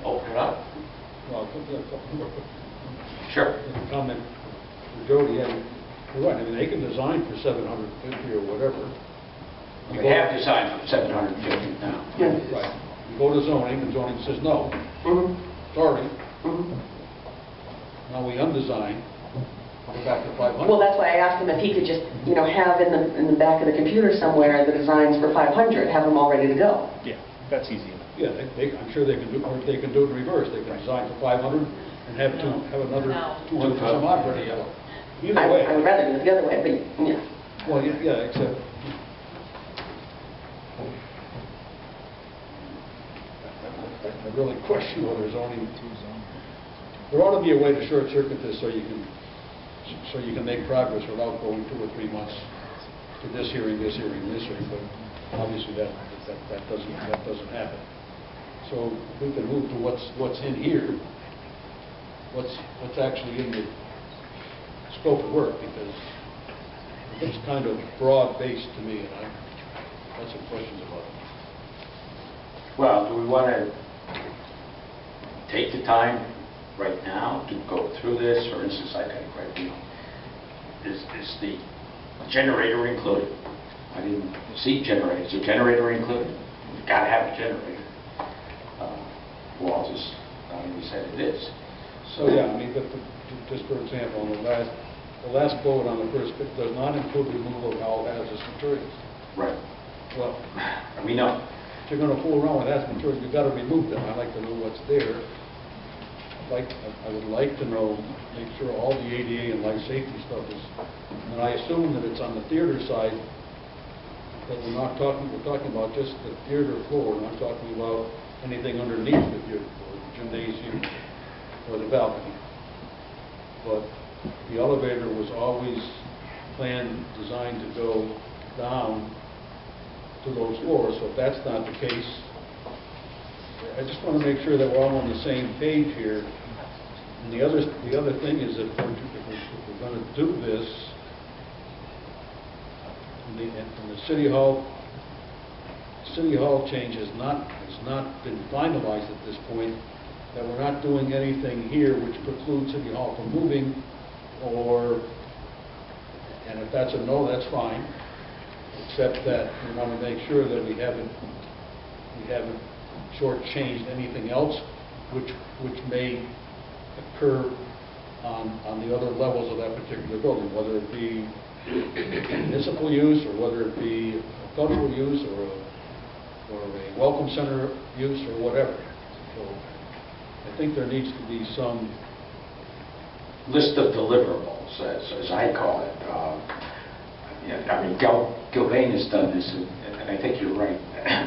open it up? Well, a couple more. Sure. Comment for Jody, you're right, I mean, they can design for 750 or whatever. We have designed for 750 now. Right. You go to zoning, and zoning says no. Sorry. Now we undesign, go back to 500. Well, that's why I asked him if he could just, have in the back of the computer somewhere the designs for 500, have them all ready to go. Yeah, that's easy enough. Yeah, I'm sure they can do, or they can do it in reverse. They can design for 500 and have another 200 some odd ready to go. Either I way. would rather do it the other way, but yeah. Well, yeah, except I really question whether zoning. There ought to be a way to short circuit this so you can make progress without going 2 or 3 months to this hearing, this hearing, this hearing. But obviously that doesn't happen. So we can move to what's in here, what's actually in the scope of work, because it's kind of broad-based to me, and I have some questions about it. Well, do we want to take the time right now to go through this? For instance, I think, is the Generator included. I didn't see generators. Is a generator included? You've got to have a generator. Walters he said it is. So, yeah, I mean, but just for example, on the last bullet on the first bit does not include removal of all hazardous materials. Right. Well, We know. if you're going to fool around with hazardous materials, you've got to remove them. I'd like to know what's there. I would like to know, make sure all the ADA and life safety stuff is, and I assume that it's on the theater side, that we're talking about just the theater floor, we're not talking about anything underneath the theater floor, the gymnasium or the balcony. But the elevator was always designed to go down to those floors, so if that's not the case, I just want to make sure that we're all on the same page here. And the other thing is that if we're going to do this, and the City Hall change has not been finalized at this point, that we're not doing anything here which precludes City Hall from moving, and if that's a no, that's fine, except that we want to make sure that we haven't shortchanged anything else which may occur on the other levels of that particular building, whether it be municipal use or whether it be a cultural use or a welcome center use or whatever. So I think there needs to be some List of deliverables, as I call it. I mean, Gilbane has done this, and I think you're right.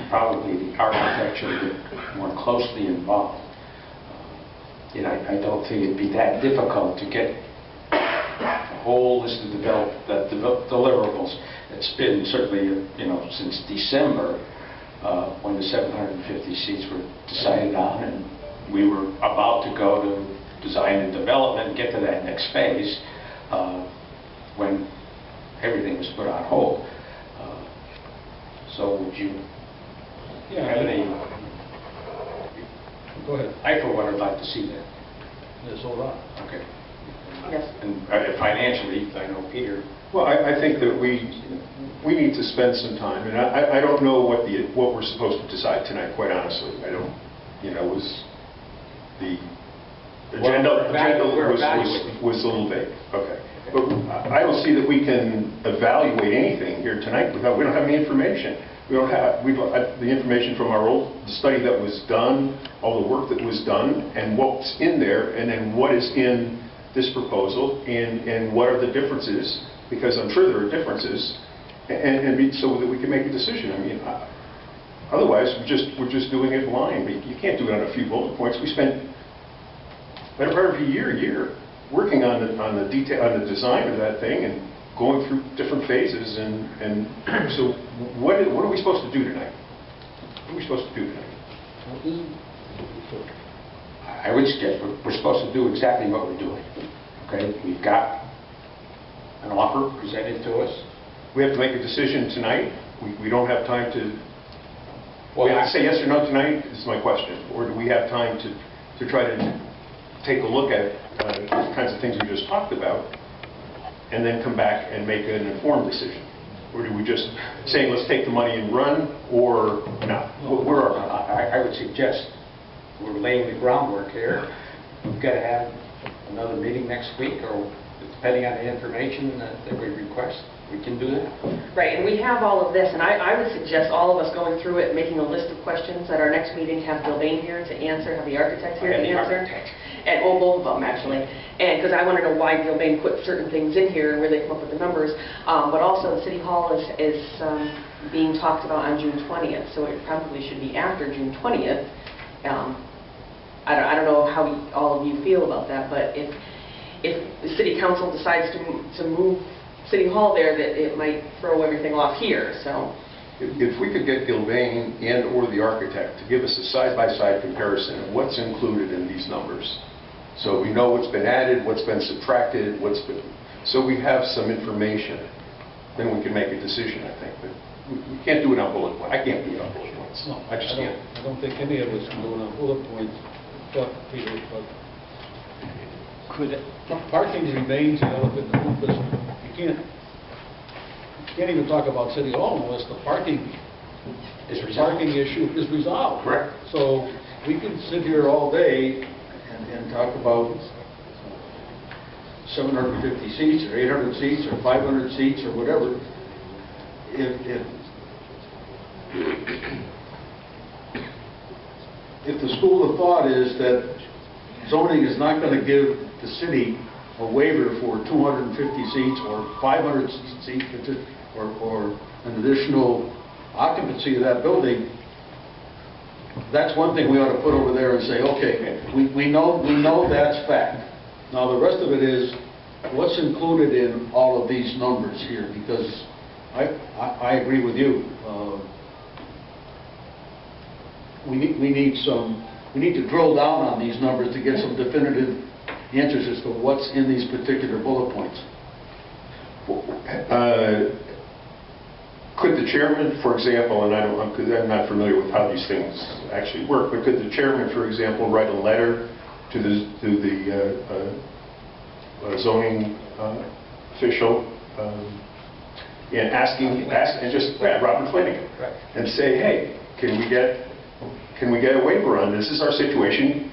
Probably the architect should have been more closely involved. I don't think it'd be that difficult to get a whole list of deliverables. It's been certainly, since December when the 750 seats were decided on, and we were about to go to design and development and get to that next phase when everything was put on hold. So would you have any? Go ahead. I, for one, would like to see that. Yes, hold on. Okay. Yes. And financially, I know Peter. Well, I think that we need to spend some time, and I don't know what we're supposed to decide tonight, quite honestly. I don't, was the agenda was a little vague. Okay. But I don't see that we can evaluate anything here tonight we don't have any information. We don't have the information from our old study that was done, all the work that was done, and what's in there, and then what is in this proposal, and what are the differences, because I'm sure there are differences, so that we can make a decision. I mean, otherwise we're just doing it blind. You can't do it on a few bullet points. We spent better part of a year working on the detail, on the design of that thing, and going through different phases, and so what are we supposed to do tonight? What are we supposed to do tonight? I would suggest we're supposed to do exactly what we're doing. Okay, we've got an offer presented to us. We have to make a decision tonight. We don't have time to. Well, we have to say yes or no tonight. Is my question, or do we have time to try to take a look at the kinds of things we just talked about, and then come back and make an informed decision? Or do we just say, let's take the money and run, or not? Where are we? I would suggest we're laying the groundwork here. We've got to have another meeting next week, or depending on the information that we request, we can do that. Right, and we have all of this, and I would suggest all of us going through it, making a list of questions at our next meeting, have Gilbane here to answer, have the architect here to answer. And both of them, actually. And because I want to know why Gilbane put certain things in here and where they come up with the numbers. But also, the City Hall is being talked about on June 20th, so it probably should be after June 20th. I don't know how all of you feel about that, but if the City Council decides to move City Hall there, that it might throw everything off here. So, if we could get Gilbane and or the architect to give us a side-by-side comparison of what's included in these numbers, so we know what's been added, what's been subtracted, so we have some information, then we can make a decision, I think. But we can't do it on bullet points. I can't do it on bullet points. No, I just can't. I don't think any of us can do it on bullet points, but Peter, parking remains an elephant in the room, because you can't, can't even talk about City Hall unless the parking Is resolved. issue is resolved. Correct. So we can sit here all day and talk about 750 seats or 800 seats or 500 seats or whatever. If the school of thought is that zoning is not going to give the city a waiver for 250 seats or 500 seats or an additional occupancy of that building, that's one thing we ought to put over there and say, okay, we know that's fact. Now, the rest of it is, what's included in all of these numbers here? Because I agree with you. We need to drill down on these numbers to get some definitive answers as to what's in these particular bullet points. Could the chairman, for example, and I'm not familiar with how these things actually work, but could the chairman, for example, write a letter to the zoning official and ask Robert Flanagan and say, hey, can we get a waiver on this? This is our situation.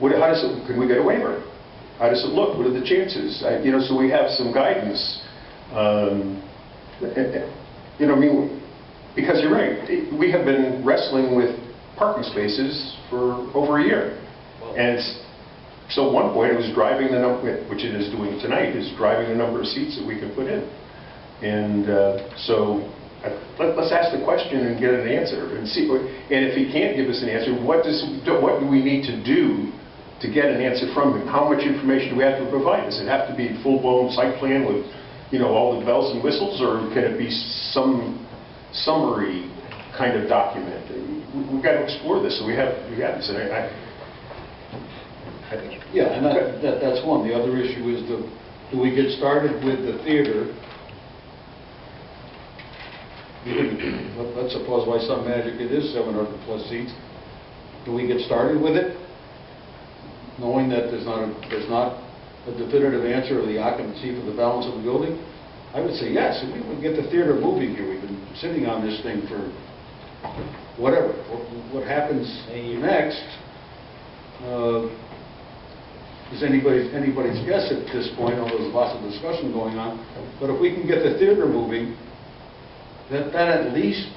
Can we get a waiver? How does it look? What are the chances? So we have some guidance. Because you're right, we have been wrestling with parking spaces for over a year. And so at one point it was driving the number, which it is doing tonight, is driving the number of seats that we can put in. And so let's ask the question and get an answer and see. And if he can't give us an answer, what do we need to do to get an answer from him? How much information do we have to provide? Does it have to be full-blown site plan with all the bells and whistles, or can it be some summary kind of document? We've got to explore this, so we have this. And Yeah, and that's one. The other issue is do we get started with the theater? Let's suppose by some magic it is 700 plus seats. Do we get started with it, knowing that there's not a definitive answer of the occupancy for the balance of the building? I would say yes. If we would get the theater moving here, we've been sitting on this thing for whatever. What happens next is anybody's guess at this point, although there's lots of discussion going on. But if we can get the theater moving, that at least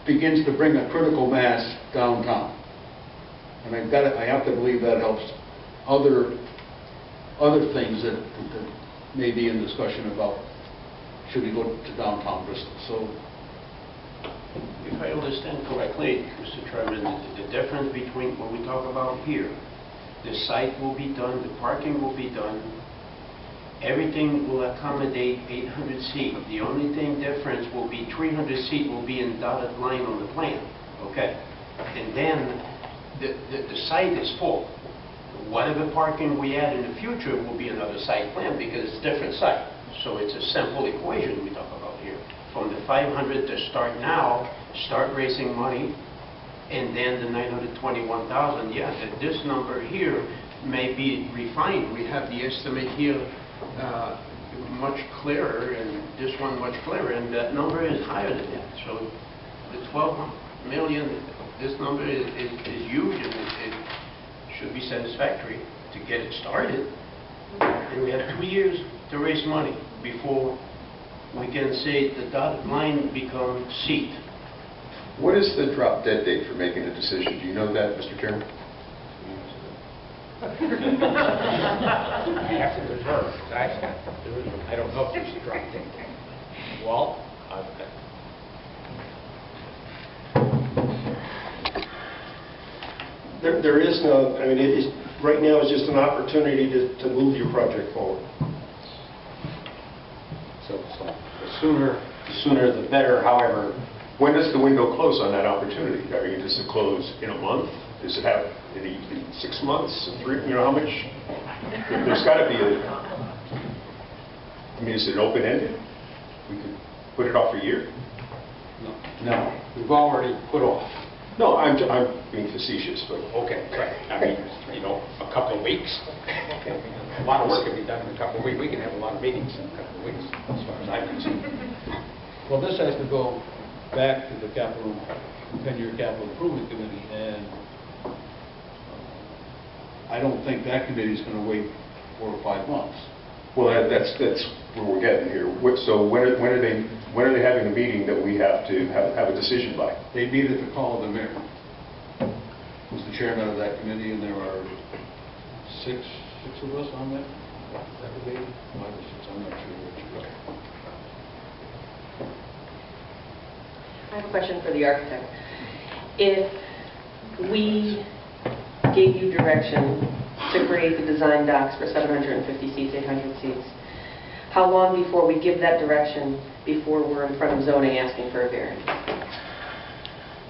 begins to bring a critical mass downtown. And I have to believe that helps other things that may be in discussion about should we go to downtown Bristol. So, if I understand correctly, Mr. Chairman, the difference between what we talk about here, the site will be done, the parking will be done, everything will accommodate 800 seats. The only thing difference will be 300 seats will be in dotted line on the plan. Okay, and then the site is full. Whatever parking we add in the future will be another site plan because it's a different site. So it's a simple equation we talk about here. From the 500 to start now, start raising money, and then the 921,000. Yeah, this number here may be refined. We have the estimate here much clearer, and this one much clearer, and that number is higher than that. So the 12 million, this number is huge, and it should be satisfactory to get it started. And we have 2 years to raise money before we can say the dotted line becomes seat. what is the drop dead date for making a decision? Do you know that, Mr. Chairman? After the reserve, I don't know if there's a drop dead. Walt? There is no, I mean, it is, right now is just an opportunity to move your project forward. So the sooner the better. However, When does the window close on that opportunity? I mean, does it close in a month? Does it have in 6 months? 3? How much? There's got to be I mean, is it open-ended? We could put it off a year? no, we've already put off. No, I'm being facetious, but Okay, right. I mean, a couple of weeks. A lot of work can be done in a couple of weeks. We can have a lot of meetings in a couple of weeks, as far as I'm concerned. Well, this has to go back to the 10-year capital improvement committee, and I don't think that committee is going to wait 4 or 5 months. well, that's where we're getting here. So when are they having a meeting that we have to have a decision by? They meet at the call of the mayor, who's the chairman of that committee, and there are six of us on that committee. 5 or 6, I'm not sure which. I have a question for the architect. If we gave you direction to create the design docs for 750 seats, 800 seats, how long before we give that direction before we're in front of zoning asking for a variance?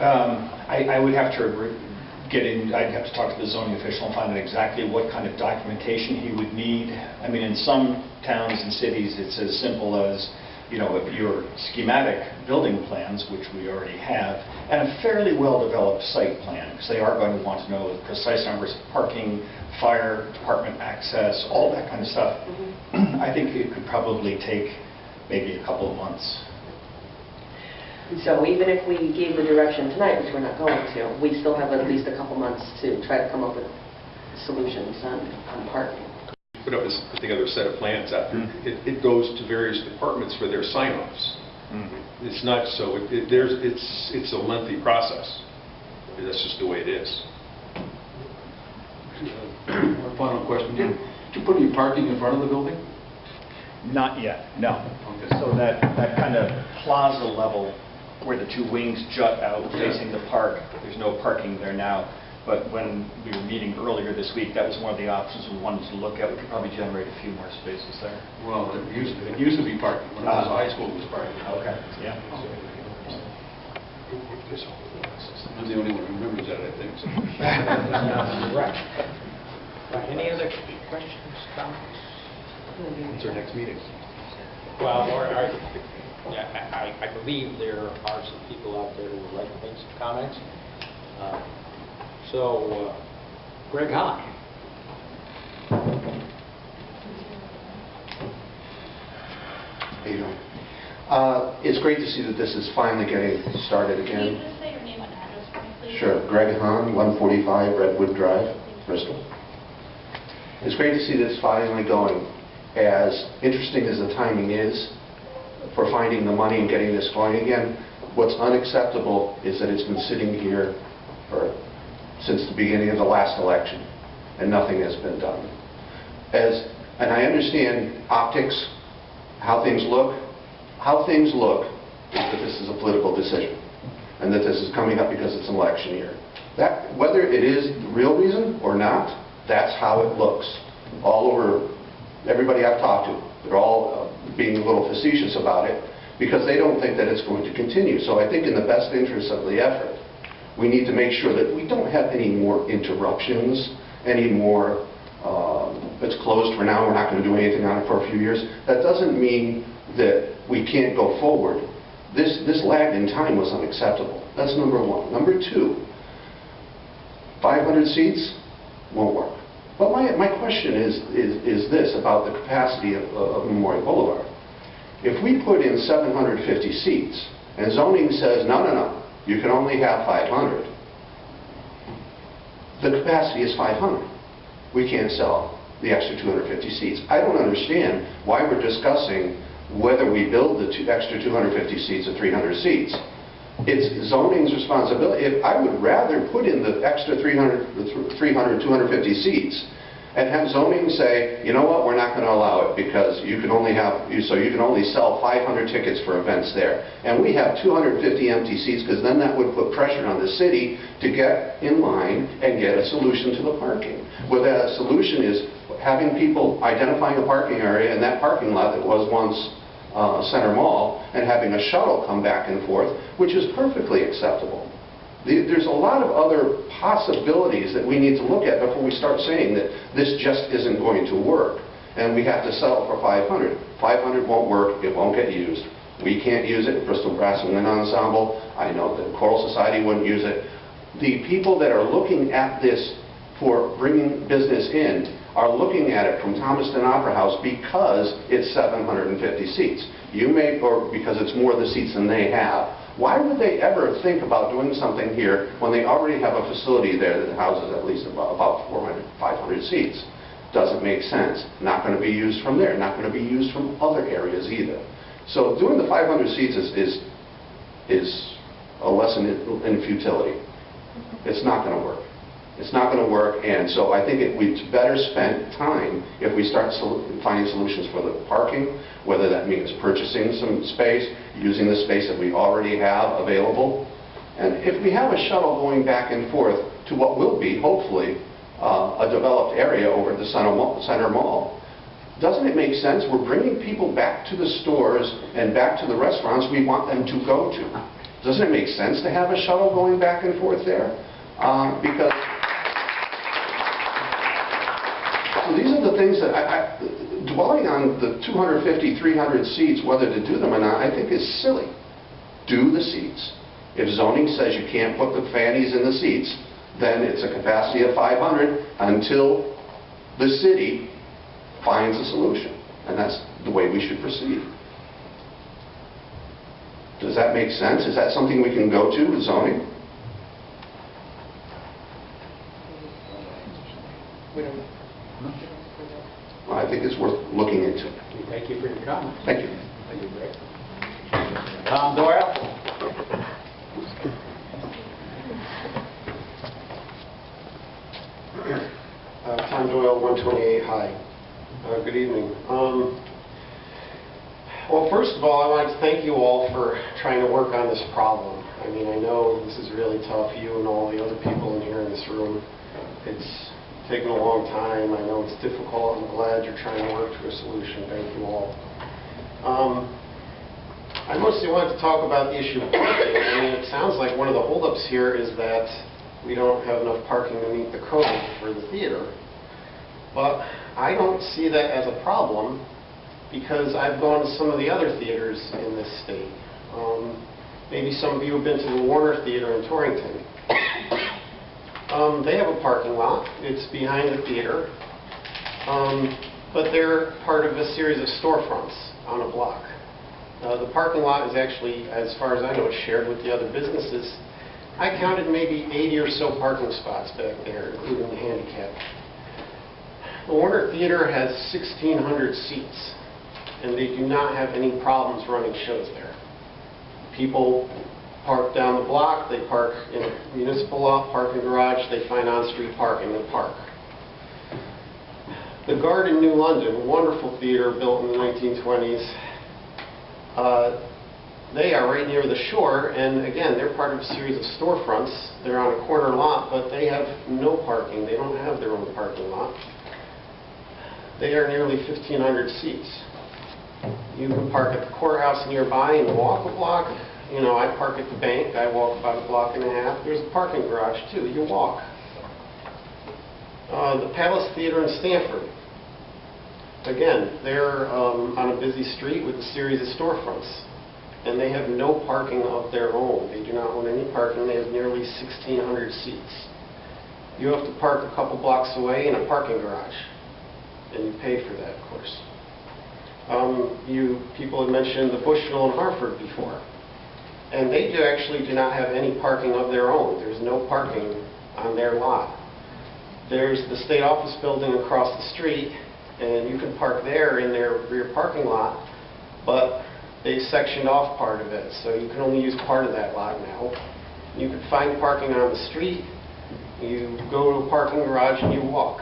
I would have to I'd have to talk to the zoning official and find out exactly what kind of documentation he would need. I mean, in some towns and cities, it's as simple as, your schematic building plans, which we already have, and a fairly well-developed site plan, because they are going to want to know the precise numbers of parking, fire department access, all that kind of stuff. I think it could probably take maybe a couple of months. So even if we gave the direction tonight, which we're not going to, we still have at least a couple months to try to come up with solutions on parking. Put together a set of plans after. It goes to various departments for their sign-offs. It's not so. It's a lengthy process. That's just the way it is. One final question. Did you put any parking in front of the building? Not yet, no. Okay. So that kind of plaza level where the 2 wings jut out facing the park, there's no parking there now. But when we were meeting earlier this week, that was one of the options we wanted to look at. We could probably generate a few more spaces there. Well, it used to be parking. When I was in high school, it was parking. Okay, yeah. I'm the only one who remembers that, I think. Right. Any other questions, comments? When's our next meeting? Well, I believe there are some people out there who would like to make some comments. Greg Hahn. How you doing? It's great to see that this is finally getting started again. Can you just say your name and address for me, please? Sure. Greg Hahn, 145 Redwood Drive, Bristol. It's great to see this finally going. As interesting as the timing is for finding the money and getting this going again, what's unacceptable is that it's been sitting here since the beginning of the last election, and nothing has been done. And I understand optics, how things look. How things look is that this is a political decision, and that this is coming up because it's an election year. Whether it is the real reason or not, that's how it looks. All over, everybody I've talked to, they're all being a little facetious about it, because they don't think that it's going to continue. So I think in the best interest of the effort, we need to make sure that we don't have any more interruptions, any more, it's closed for now, we're not going to do anything on it for a few years. That doesn't mean that we can't go forward. This lag in time was unacceptable. That's number one. Number two, 500 seats won't work. But my question is this about the capacity of Memorial Boulevard. If we put in 750 seats, and zoning says, no, you can only have 500. The capacity is 500. We can't sell the extra 250 seats. I don't understand why we're discussing whether we build the extra 250 seats or 300 seats. It's zoning's responsibility. I would rather put in the extra 250 seats and have zoning say, you know what, we're not going to allow it because you can only sell 500 tickets for events there. And we have 250 empty seats, because then that would put pressure on the city to get in line and get a solution to the parking. Where that solution is having people identifying a parking area in that parking lot that was once Center Mall, and having a shuttle come back and forth, which is perfectly acceptable. There's a lot of other possibilities that we need to look at before we start saying that this just isn't going to work and we have to settle for 500. 500 won't work, it won't get used. We can't use it. Bristol Brass and Wind Ensemble, I know that Choral Society wouldn't use it. The people that are looking at this for bringing business in are looking at it from Thomaston Opera House because it's 750 seats. You may, or because it's more of the seats than they have. Why would they ever think about doing something here when they already have a facility there that houses at least about 400, 500 seats? Doesn't make sense. Not going to be used from there. Not going to be used from other areas either. So doing the 500 seats is a lesson in futility. It's not going to work. It's not going to work, and so I think we'd better spend time if we start finding solutions for the parking, whether that means purchasing some space, using the space that we already have available. And if we have a shuttle going back and forth to what will be, hopefully, a developed area over at the Center Mall, doesn't it make sense? We're bringing people back to the stores and back to the restaurants we want them to go to. Doesn't it make sense to have a shuttle going back and forth there? Because so these are the things that dwelling on the 250, 300 seats, whether to do them or not, I think is silly. Do the seats. If zoning says you can't put the fannies in the seats, then it's a capacity of 500 until the city finds a solution. And that's the way we should proceed. Does that make sense? Is that something we can go to with zoning? Well, I think it's worth looking into. Thank you for your comments. Thank you. Thank you, Greg. Tom Doyle? Tom Doyle, 128 High. Good evening. Well, first of all, I wanted to thank you all for trying to work on this problem. I mean, I know this is really tough, you and all the other people in here in this room. It's taken a long time. I know it's difficult. I'm glad you're trying to work to a solution. Thank you all. I mostly wanted to talk about the issue of parking. I mean, it sounds like one of the holdups here is that we don't have enough parking to meet the code for the theater. But I don't see that as a problem because I've gone to some of the other theaters in this state. Maybe some of you have been to the Warner Theater in Torrington. They have a parking lot. It's behind the theater. But they're part of a series of storefronts on a block. The parking lot is actually, as far as I know, shared with the other businesses. I counted maybe 80 or so parking spots back there, including the handicap. The Warner Theater has 1,600 seats, and they do not have any problems running shows there. People park down the block, they park in a municipal lot, parking garage, they find on-street parking and park. The Garden, New London, a wonderful theater built in the 1920s, they are right near the shore, and again, they're part of a series of storefronts. They're on a corner lot, but they have no parking. They don't have their own parking lot. They are nearly 1,500 seats. You can park at the courthouse nearby and walk a block. You know, I park at the bank. I walk about a block and a half. There's a parking garage, too. You walk. The Palace Theater in Stamford. Again, they're on a busy street with a series of storefronts. And they have no parking of their own. They do not own any parking. They have nearly 1,600 seats. You have to park a couple blocks away in a parking garage. And you pay for that, of course. People had mentioned the Bushnell in Hartford before. And they actually do not have any parking of their own. There's no parking on their lot. There's the state office building across the street, and you can park there in their rear parking lot, but they sectioned off part of it, so you can only use part of that lot now. You can find parking on the street, you go to a parking garage and you walk.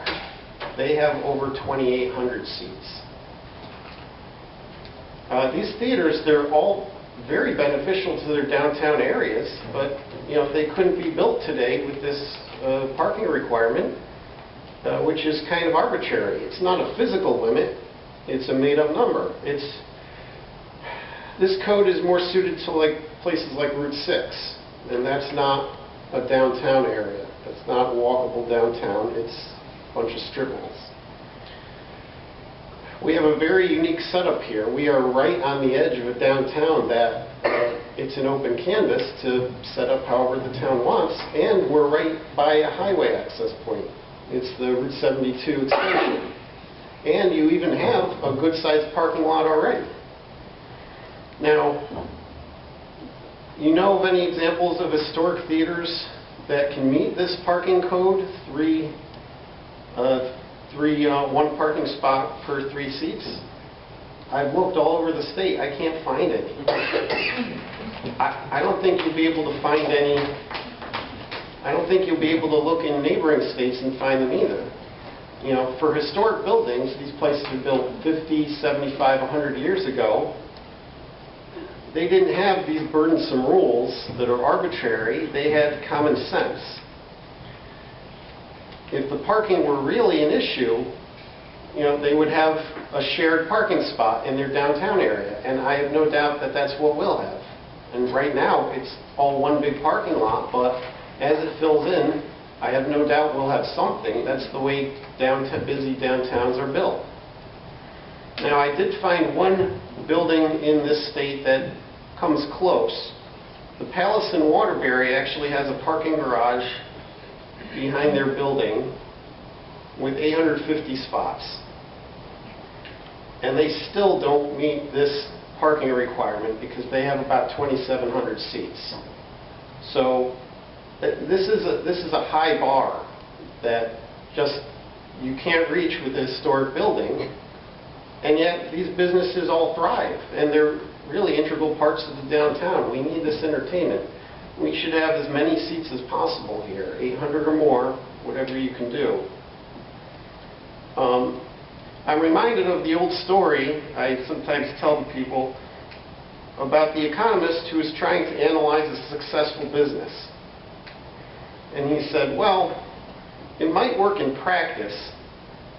They have over 2,800 seats. These theaters, they're all very beneficial to their downtown areas, but you know, they couldn't be built today with this parking requirement, which is kind of arbitrary. It's not a physical limit, it's a made-up number. This code is more suited to places like Route 6, and that's not a downtown area. That's not walkable downtown. It's a bunch of strip malls. We have a very unique setup here. We are right on the edge of a downtown that it's an open canvas to set up however the town wants, and we're right by a highway access point. It's the Route 72 extension. And you even have a good-sized parking lot already. Now, you know of any examples of historic theaters that can meet this parking code, one parking spot per 3 seats? I've looked all over the state. I can't find any. I don't think you'll be able to find any. I don't think you'll be able to look in neighboring states and find them either. You know, for historic buildings, these places were built 50, 75, 100 years ago. They didn't have these burdensome rules that are arbitrary. They had common sense. If the parking were really an issue, you know, they would have a shared parking spot in their downtown area, and I have no doubt that that's what we'll have. And right now, it's all one big parking lot, but as it fills in, I have no doubt we'll have something. That's the way busy downtowns are built. Now, I did find one building in this state that comes close. The Palace in Waterbury actually has a parking garage behind their building with 850 spots. And they still don't meet this parking requirement because they have about 2,700 seats. So this is a high bar that just you can't reach with a historic building, and yet these businesses all thrive, and they're really integral parts of the downtown. We need this entertainment. We should have as many seats as possible here, 800 or more, whatever you can do. I'm reminded of the old story I sometimes tell the people about the economist who was trying to analyze a successful business. And he said, well, it might work in practice,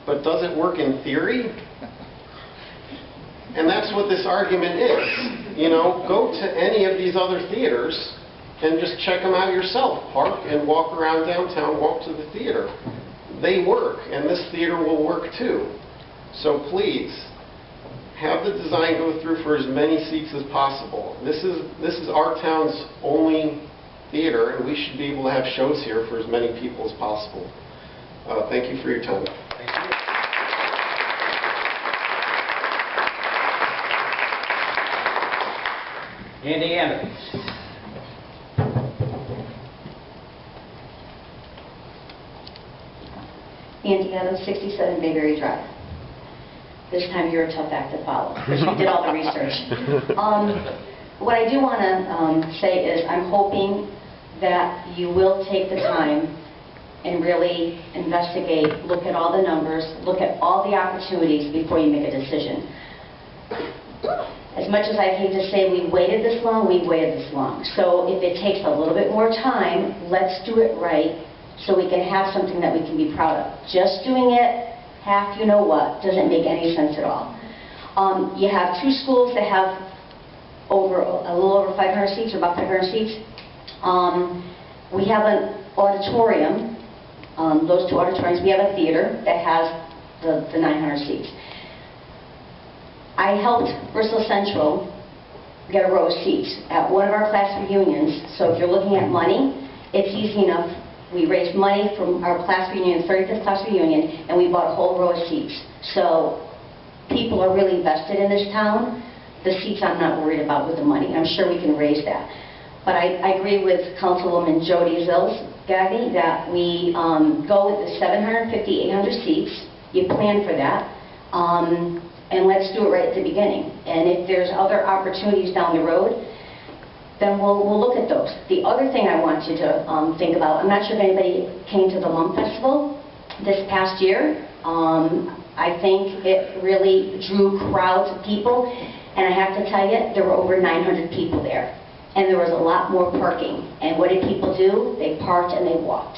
but does it work in theory? And that's what this argument is. You know, go to any of these other theaters and just check them out yourself. Park and walk around downtown, walk to the theater. They work, and this theater will work too. So please, have the design go through for as many seats as possible. This is our town's only theater, and we should be able to have shows here for as many people as possible. Thank you for your time. Thank you. Andy Evans. Andy Evans, 67 Bayberry Drive. This time you're a tough act to follow, because you did all the research. What I do want to say is I'm hoping that you will take the time and really investigate, look at all the numbers, look at all the opportunities before you make a decision. As much as I hate to say we waited this long, we waited this long. So if it takes a little bit more time, let's do it right so we can have something that we can be proud of. Just doing it half you know what doesn't make any sense at all. You have 2 schools that have a little over 500 seats, or about 500 seats. We have an auditorium, those 2 auditoriums. We have a theater that has the 900 seats. I helped Bristol Central get a row of seats at one of our class reunions. So if you're looking at money, it's easy enough. We raised money from our class reunion, 35th class reunion, and we bought a whole row of seats. So people are really vested in this town. The seats I'm not worried about with the money. I'm sure we can raise that. But I agree with Councilwoman Jody Bldg that we go with the 750, 800 seats. You plan for that. And let's do it right at the beginning. And if there's other opportunities down the road, then we'll look at those. The other thing I want you to think about, I'm not sure if anybody came to the Lum Festival this past year. I think it really drew crowds of people, and I have to tell you, there were over 900 people there. And there was a lot more parking. And what did people do? They parked and they walked.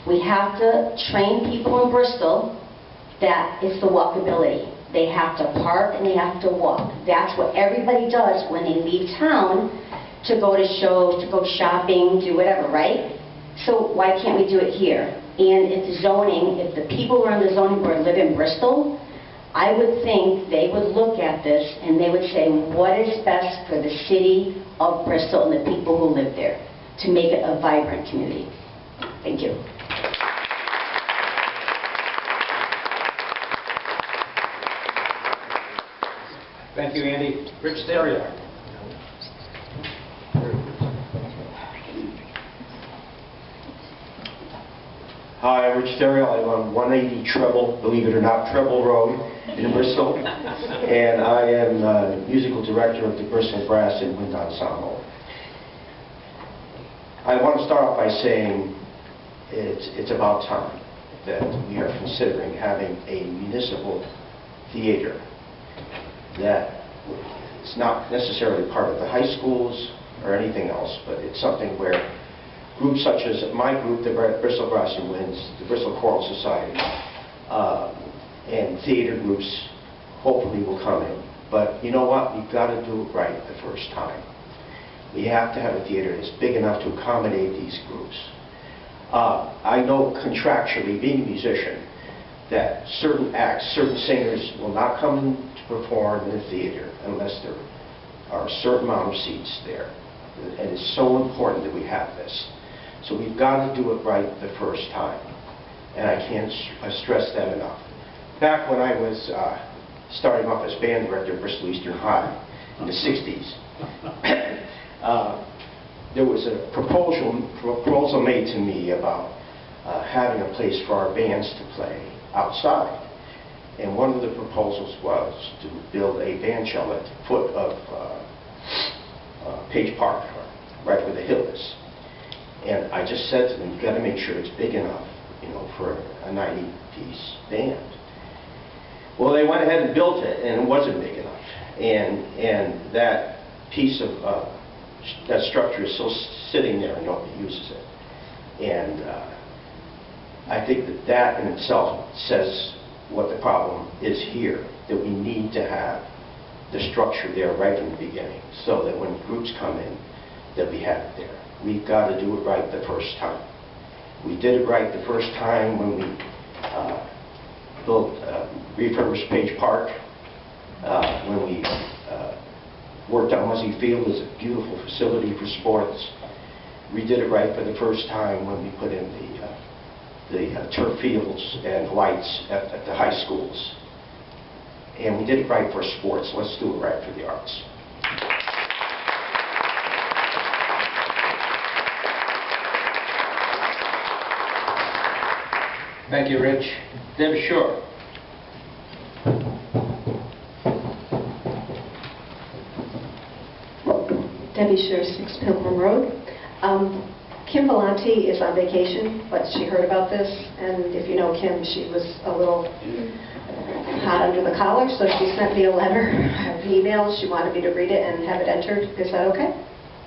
We have to train people in Bristol that it's the walkability. They have to park and they have to walk. That's what everybody does when they leave town to go to shows, to go shopping, do whatever, right? So why can't we do it here? And if the zoning, if the people who are on the zoning board live in Bristol, I would think they would look at this and they would say, what is best for the city of Bristol and the people who live there to make it a vibrant community. Thank you. Thank you, Andy. Rich Stereo. Hi, I'm Rich Stereo. I live on 180 Treble, believe it or not, Treble Road in Bristol. And I am musical director of the Bristol Brass and Wind Ensemble. I want to start off by saying it's about time that we are considering having a municipal theater that is not necessarily part of the high schools or anything else, but it's something where groups such as my group, the Bristol Brass and Winds, the Bristol Choral Society, and theater groups hopefully will come in. But you know what? We've got to do it right the first time. We have to have a theater that's big enough to accommodate these groups. I know contractually, being a musician, that certain acts, certain singers will not come in to perform in the theater unless there are a certain amount of seats there. And it's so important that we have this. So we've got to do it right the first time. And I can't stress that enough. Back when I was starting off as band director at Bristol Eastern High in the 60s, there was a proposal made to me about having a place for our bands to play outside. And one of the proposals was to build a band shell at the foot of Page Park, right where the hill is. And I just said to them, you've got to make sure it's big enough, you know, for a 90-piece band. Well, they went ahead and built it, and it wasn't big enough. And that piece of that structure is still sitting there and nobody uses it. And I think that in itself says what the problem is here, that we need to have the structure there right from the beginning, so that when groups come in, that we have it there. We've got to do it right the first time. We did it right the first time when we refurbished Page Park, when we worked on Muzzy Field as a beautiful facility for sports. We did it right for the first time when we put in the turf fields and lights at the high schools. And we did it right for sports. Let's do it right for the arts. Thank you, Rich. Deb Shore. Debbie Shore, 6 Pilgrim Road. Kim Belanti is on vacation, but she heard about this, and if you know Kim, she was a little hot under the collar, so she sent me a letter, an email. She wanted me to read it and have it entered. Is that okay?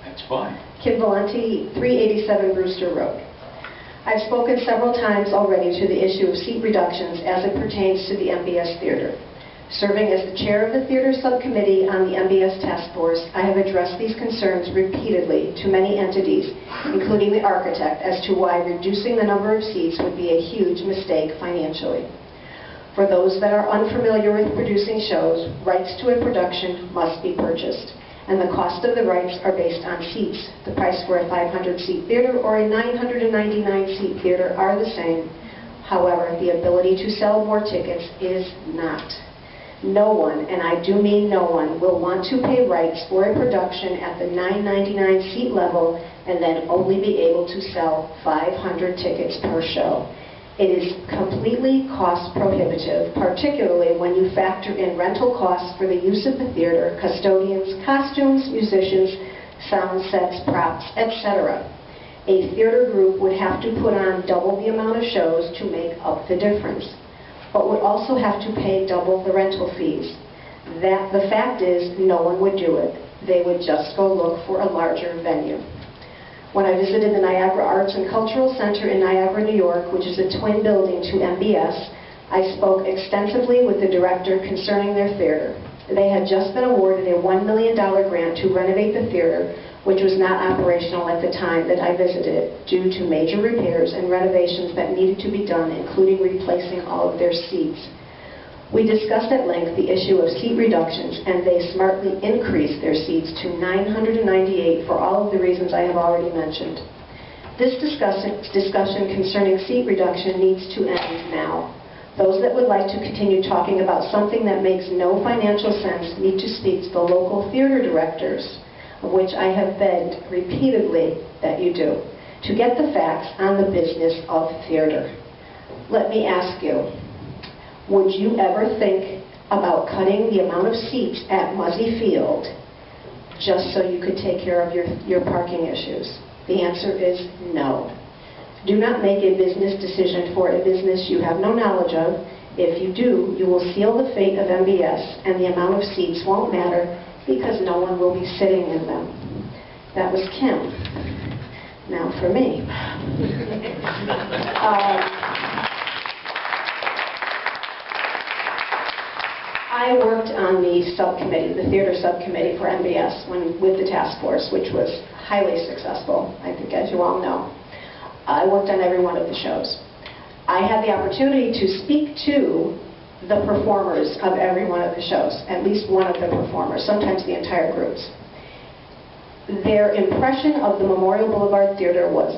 That's fine. Kim Belanti, 387 Brewster Road. I've spoken several times already to the issue of seat reductions as it pertains to the MBS Theater. Serving as the chair of the Theater Subcommittee on the MBS Task Force, I have addressed these concerns repeatedly to many entities, including the architect, as to why reducing the number of seats would be a huge mistake financially. For those that are unfamiliar with producing shows, rights to a production must be purchased, and the cost of the rights are based on seats. The price for a 500-seat theater or a 999-seat theater are the same. However, the ability to sell more tickets is not. No one, and I do mean no one, will want to pay rights for a production at the $9.99 seat level and then only be able to sell 500 tickets per show. It is completely cost prohibitive, particularly when you factor in rental costs for the use of the theater, custodians, costumes, musicians, sound sets, props, etc. A theater group would have to put on double the amount of shows to make up the difference, but would also have to pay double the rental fees. The fact is, no one would do it. They would just go look for a larger venue. When I visited the Niagara Arts and Cultural Center in Niagara, New York, which is a twin building to MBS, I spoke extensively with the director concerning their theater. They had just been awarded a $1 million grant to renovate the theater, which was not operational at the time that I visited due to major repairs and renovations that needed to be done, including replacing all of their seats. We discussed at length the issue of seat reductions, and they smartly increased their seats to 998 for all of the reasons I have already mentioned. This discussion concerning seat reduction needs to end now. Those that would like to continue talking about something that makes no financial sense need to speak to the local theater directors, of which I have begged repeatedly that you do, to get the facts on the business of theater. Let me ask you, would you ever think about cutting the amount of seats at Muzzy Field just so you could take care of your parking issues? The answer is no. Do not make a business decision for a business you have no knowledge of. If you do, you will seal the fate of MBS, and the amount of seats won't matter because no one will be sitting in them. That was Kim. Now for me. I worked on the subcommittee, the theater subcommittee for MBS with the task force, which was highly successful, I think, as you all know. I worked on every one of the shows. I had the opportunity to speak to the performers of every one of the shows, at least one of the performers, sometimes the entire groups. Their impression of the Memorial Boulevard Theater was,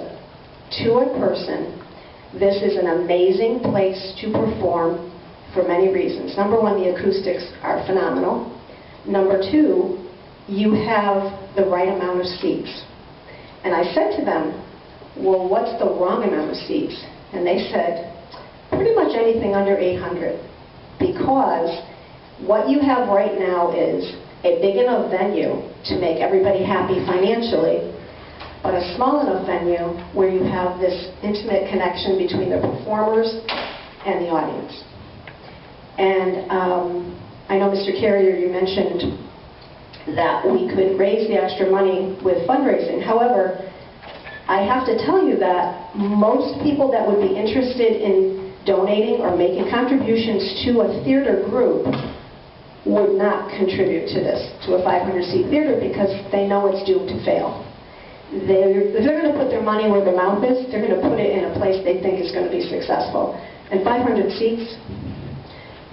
to a person, this is an amazing place to perform for many reasons. Number one, the acoustics are phenomenal. Number two, you have the right amount of seats. And I said to them, well, what's the wrong amount of seats? And they said, pretty much anything under 800. Because what you have right now is a big enough venue to make everybody happy financially, but a small enough venue where you have this intimate connection between the performers and the audience. And I know, Mr. Carrier, you mentioned that we could raise the extra money with fundraising. However, I have to tell you that most people that would be interested in donating or making contributions to a theater group would not contribute to this, to a 500-seat theater, because they know it's doomed to fail. If they're going to put their money where their mouth is, they're going to put it in a place they think is going to be successful. And 500 seats,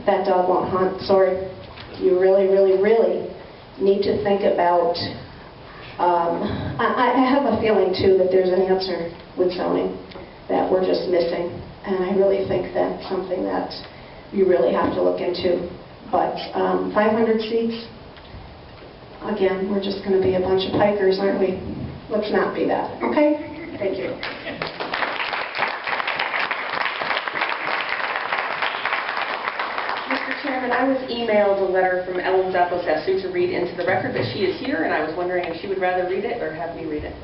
that dog won't hunt. Sorry. You really, really, really need to think about... I have a feeling, too, that there's an answer with zoning that we're just missing. And I really think that's something that you really have to look into. But 500 seats, again, we're just going to be a bunch of pikers, aren't we? Let's not be that. Okay? Thank you. Chairman, I was emailed a letter from Ellen Zaposescu to read into the record, but she is here, and I was wondering if she would rather read it or have me read it.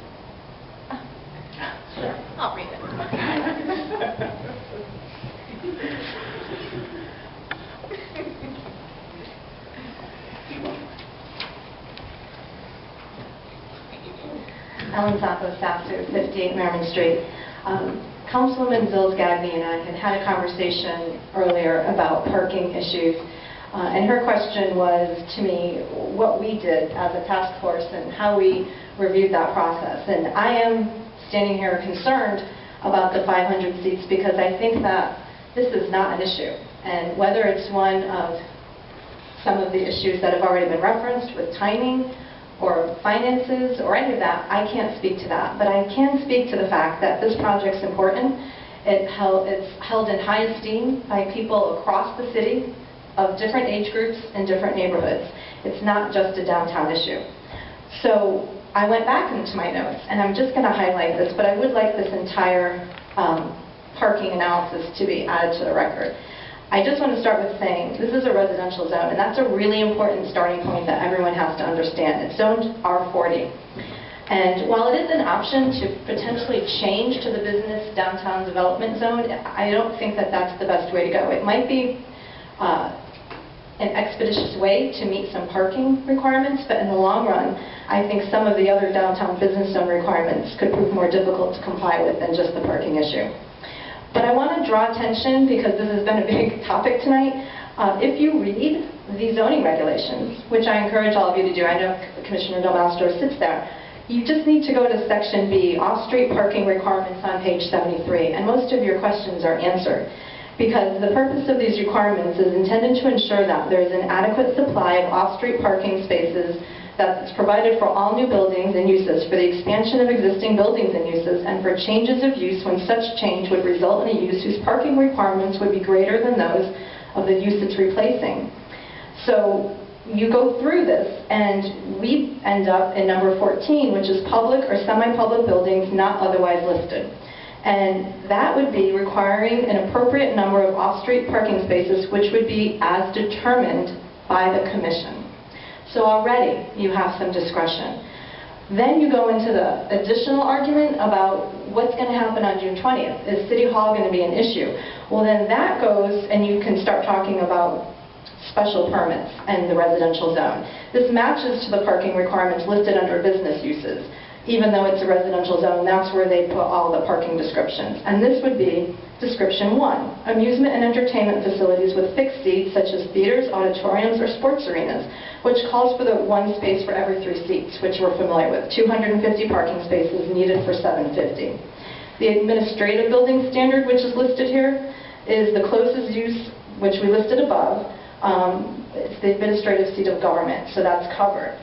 Sure, I'll read it. Ellen Zaposescu, 58 Merriman Street. Councilwoman Bldg and I had a conversation earlier about parking issues, and her question was to me what we did as a task force and how we reviewed that process. And I am standing here concerned about the 500 seats because I think that this is not an issue. And whether it's one of some of the issues that have already been referenced with timing or finances or any of that, I can't speak to that. But I can speak to the fact that this project's important. It's held in high esteem by people across the city of different age groups and different neighborhoods. It's not just a downtown issue. So I went back into my notes, and I'm just going to highlight this, but I would like this entire parking analysis to be added to the record. I just want to start with saying this is a residential zone, and that's a really important starting point that everyone has to understand. It's zoned R40. And while it is an option to potentially change to the business downtown development zone, I don't think that that's the best way to go. It might be an expeditious way to meet some parking requirements, but in the long run, I think some of the other downtown business zone requirements could prove more difficult to comply with than just the parking issue. But I want to draw attention, because this has been a big topic tonight, if you read the zoning regulations, which I encourage all of you to do, I know Commissioner Del Mastro sits there, you just need to go to Section B, off-street parking requirements on page 73, and most of your questions are answered. because the purpose of these requirements is intended to ensure that there is an adequate supply of off-street parking spaces that's provided for all new buildings and uses, for the expansion of existing buildings and uses, and for changes of use when such change would result in a use whose parking requirements would be greater than those of the use it's replacing. So you go through this, and we end up in number 14, which is public or semi-public buildings not otherwise listed. And that would be requiring an appropriate number of off-street parking spaces, which would be as determined by the commission. So already you have some discretion. Then you go into the additional argument about what's going to happen on June 20th. Is City Hall going to be an issue? Well, then that goes, and you can start talking about special permits and the residential zone. This matches to the parking requirements listed under business uses. Even though it's a residential zone, that's where they put all the parking descriptions. And this would be description 1, amusement and entertainment facilities with fixed seats such as theaters, auditoriums, or sports arenas, which calls for the 1 space for every 3 seats, which we're familiar with. 250 parking spaces needed for 750. The administrative building standard, which is listed here, is the closest use, which we listed above. It's the administrative seat of government, so that's covered.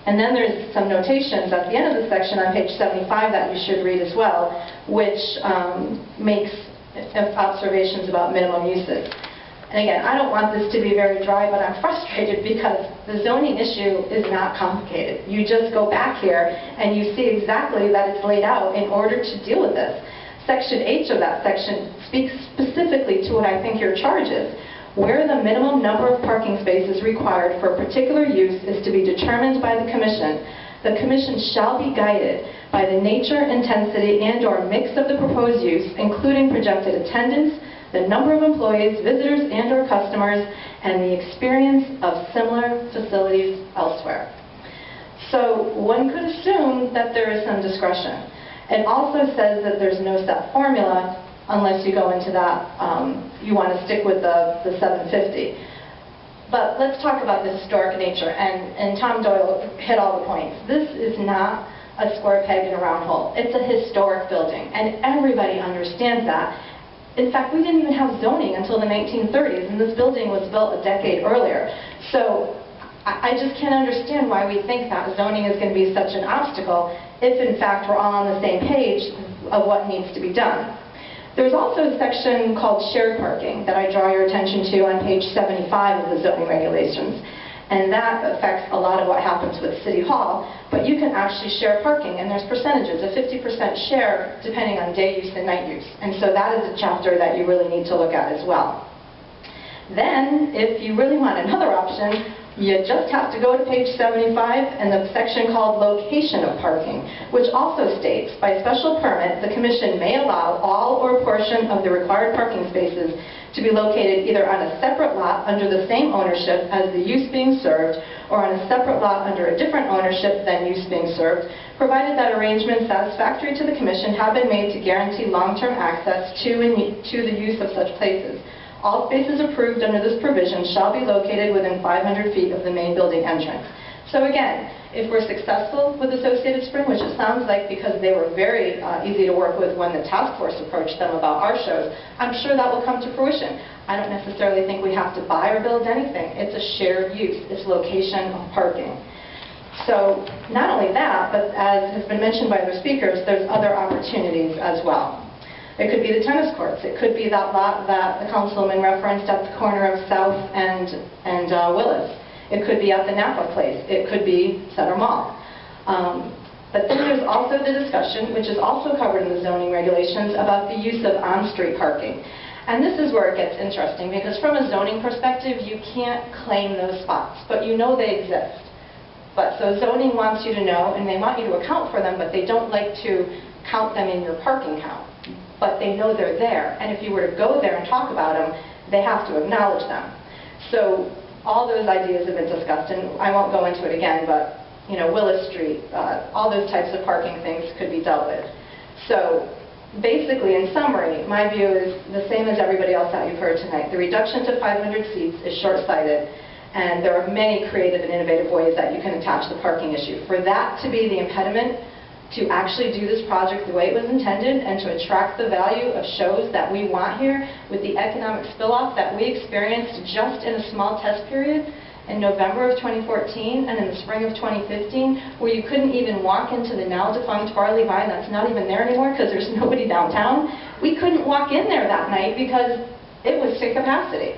And then there's some notations at the end of the section on page 75 that you should read as well, which makes observations about minimum uses. And again, I don't want this to be very dry, but I'm frustrated because the zoning issue is not complicated. You just go back here and you see exactly that it's laid out in order to deal with this. Section H of that section speaks specifically to what I think your charge is. Where the minimum number of parking spaces required for a particular use is to be determined by the Commission shall be guided by the nature, intensity, and/or mix of the proposed use, including projected attendance, the number of employees, visitors, and/or customers, and the experience of similar facilities elsewhere. So one could assume that there is some discretion. It also says that there's no set formula unless you go into that, you want to stick with the 750. But let's talk about the historic nature, and Tom Doyle hit all the points. This is not a square peg in a round hole. It's a historic building, and everybody understands that. In fact, we didn't even have zoning until the 1930s, and this building was built a decade earlier. So I just can't understand why we think that zoning is going to be such an obstacle if, in fact, we're all on the same page of what needs to be done. There's also a section called shared parking that I draw your attention to on page 75 of the zoning regulations. And that affects a lot of what happens with City Hall, but you can actually share parking, and there's percentages, a 50% share depending on day use and night use. And so that is a chapter that you really need to look at as well. Then, if you really want another option, you just have to go to page 75 and the section called location of parking, which also states, by special permit, the Commission may allow all or a portion of the required parking spaces to be located either on a separate lot under the same ownership as the use being served, or on a separate lot under a different ownership than use being served, provided that arrangements satisfactory to the Commission have been made to guarantee long-term access to the use of such places. All spaces approved under this provision shall be located within 500 feet of the main building entrance. So again, if we're successful with Associated Spring, which it sounds like because they were very easy to work with when the task force approached them about our shows, I'm sure that will come to fruition. I don't necessarily think we have to buy or build anything. It's a shared use. It's location of parking. So not only that, but as has been mentioned by other speakers, there's other opportunities as well. It could be the tennis courts. It could be that lot that the councilman referenced at the corner of South and Willis. It could be at the Napa Place. It could be Center Mall. But then there's also the discussion, which is also covered in the zoning regulations, about the use of on-street parking. And this is where it gets interesting, because from a zoning perspective, you can't claim those spots, but you know they exist. But so zoning wants you to know, and they want you to account for them, but they don't like to count them in your parking count. But they know they're there, and if you were to go there and talk about them, they have to acknowledge them. So all those ideas have been discussed, and I won't go into it again, but Willis Street, all those types of parking things could be dealt with. So basically, in summary, my view is the same as everybody else that you've heard tonight. The reduction to 500 seats is short-sighted, and there are many creative and innovative ways that you can attach the parking issue. For that to be the impediment, to actually do this project the way it was intended and to attract the value of shows that we want here with the economic spill-off that we experienced just in a small test period in November of 2014 and in the spring of 2015, where you couldn't even walk into the now-defunct Barley Vine that's not even there anymore because there's nobody downtown. We couldn't walk in there that night because it was to capacity.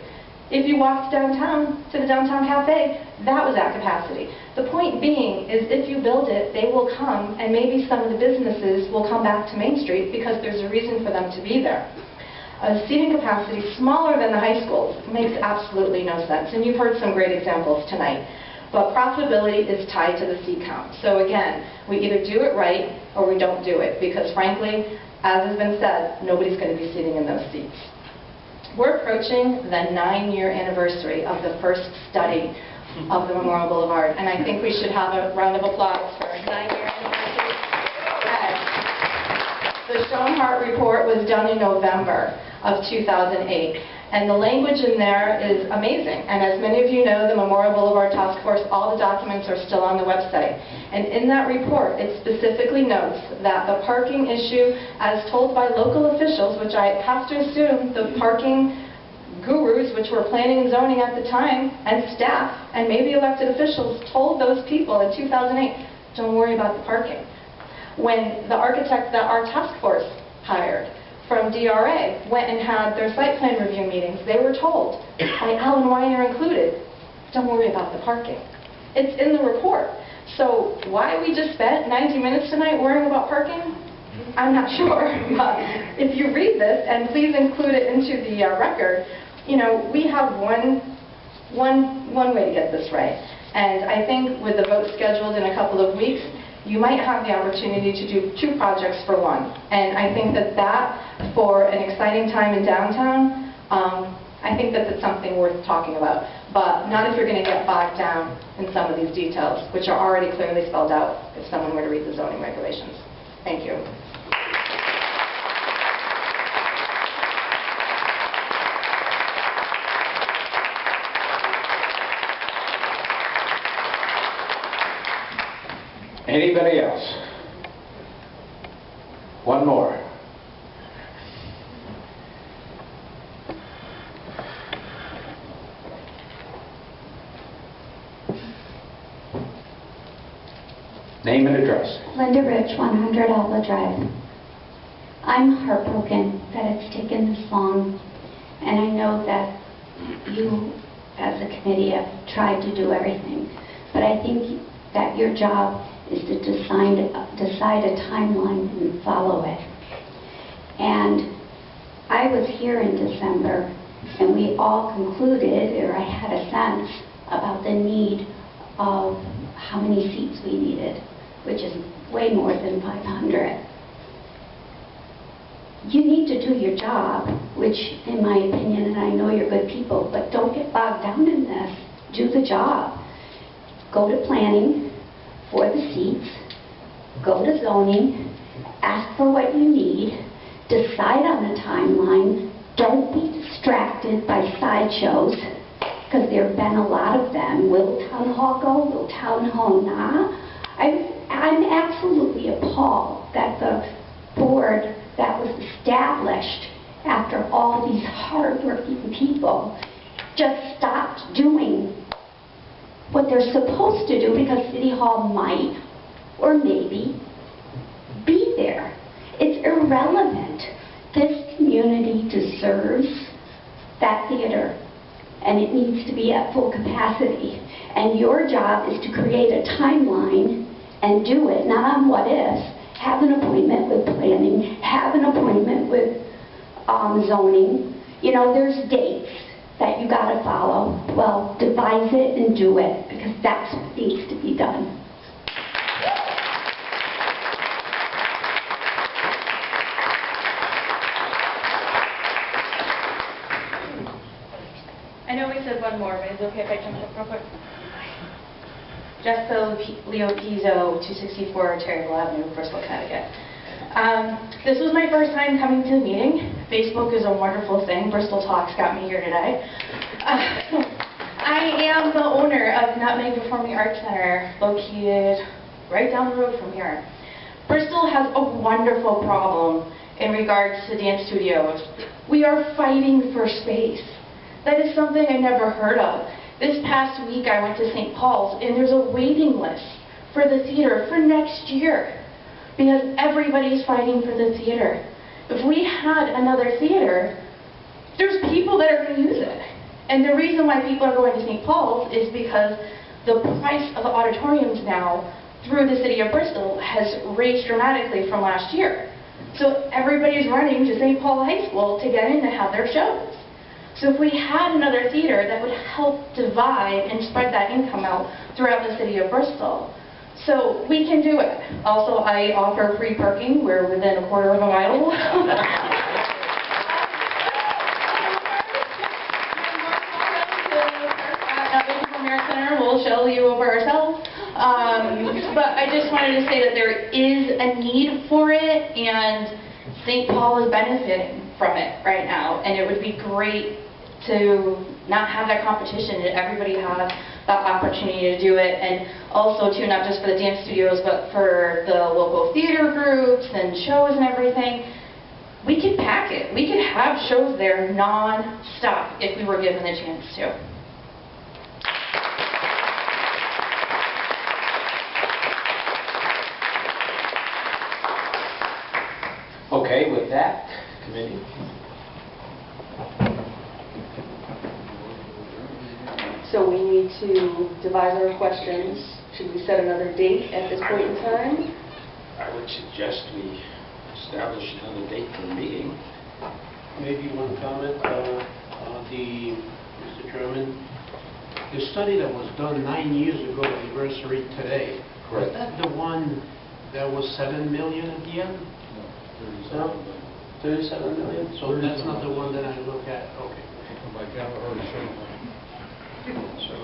If you walked downtown to the downtown cafe, that was at capacity. The point being is if you build it, they will come, and maybe some of the businesses will come back to Main Street because there's a reason for them to be there. A seating capacity smaller than the high schools makes absolutely no sense, and you've heard some great examples tonight. But profitability is tied to the seat count. So again, we either do it right or we don't do it, because frankly, as has been said, nobody's going to be sitting in those seats. We're approaching the 9-year anniversary of the first study of the Memorial Boulevard, and I think we should have a round of applause for a 9-year anniversary. The Schoenhart report was done in November of 2008, and the language in there is amazing. And as many of you know, the Memorial Boulevard Task Force, all the documents are still on the website. And in that report, it specifically notes that the parking issue, as told by local officials, which I have to assume the parking gurus, which were planning and zoning at the time, and staff, and maybe elected officials, told those people in 2008, don't worry about the parking. When the architect that our task force hired from DRA went and had their site plan review meetings, they were told by Alan Weiner included, don't worry about the parking. It's in the report. So why we just spent 90 minutes tonight worrying about parking, I'm not sure. But if you read this, and please include it into the record, you know, we have one way to get this right. And I think with the vote scheduled in a couple of weeks, you might have the opportunity to do 2 projects for 1. And I think that for an exciting time in downtown, I think that it's something worth talking about. But not if you're going to get bogged down in some of these details, which are already clearly spelled out if someone were to read the zoning regulations. Thank you. Anybody else? One more. Name and address. Linda Rich, 100 Bldg Drive. I'm heartbroken that it's taken this long, and I know that you, as a committee, have tried to do everything, but I think that your job is to decide a timeline and follow it. And I was here in December, and we all concluded, or I had a sense, about the need of how many seats we needed, which is way more than 500. You need to do your job, which, in my opinion, and I know you're good people, but don't get bogged down in this. Do the job. Go to planning for the seats, go to zoning, ask for what you need, decide on a timeline, don't be distracted by sideshows, because there have been a lot of them. Will town hall go? Will town hall not? I'm absolutely appalled that the board that was established after all these hard-working people just stopped doing what they're supposed to do because City Hall might, or maybe, be there. It's irrelevant. This community deserves that theater, and it needs to be at full capacity. And your job is to create a timeline and do it, not on what ifs. Have an appointment with planning, have an appointment with zoning. You know, there's dates that you got to follow. Well, devise it and do it, because that's what needs to be done. I know we said one more, but is it okay if I jump up real quick? Jessica Leo Pizzo, 264 Terryville Avenue, Bristol, Connecticut. This was my first time coming to the meeting. Facebook is a wonderful thing. Bristol Talks got me here today. I am the owner of Nutmeg Performing Arts Center, located right down the road from here. Bristol has a wonderful problem in regards to dance studios. We are fighting for space. That is something I never heard of. This past week I went to St. Paul's and there's a waiting list for the theater for next year because everybody's fighting for the theater. If we had another theater, there's people that are going to use it. And the reason why people are going to St. Paul's is because the price of the auditoriums now through the city of Bristol has raised dramatically from last year. So everybody's running to St. Paul High School to get in to have their shows. So if we had another theater, that would help divide and spread that income out throughout the city of Bristol. So we can do it. Also, I offer free parking. We're within a quarter of a mile. We'll show you over ourselves. But I just wanted to say that there is a need for it, and St. Paul is benefiting from it right now, and it would be great to not have that competition and everybody have that opportunity to do it, and also too, not just for the dance studios, but for the local theater groups and shows and everything. We could pack it. We could have shows there non-stop if we were given the chance to. Okay, with that, committee. So we need to devise our questions. Should we set another date at this point in time? I would suggest we establish another date for the meeting. Maybe one comment, Mr. Chairman. The study that was done 9 years ago, anniversary today, Correct. is that the one that was 7 million at the end? No? 37 million? So that's not the one that I look at? Okay. So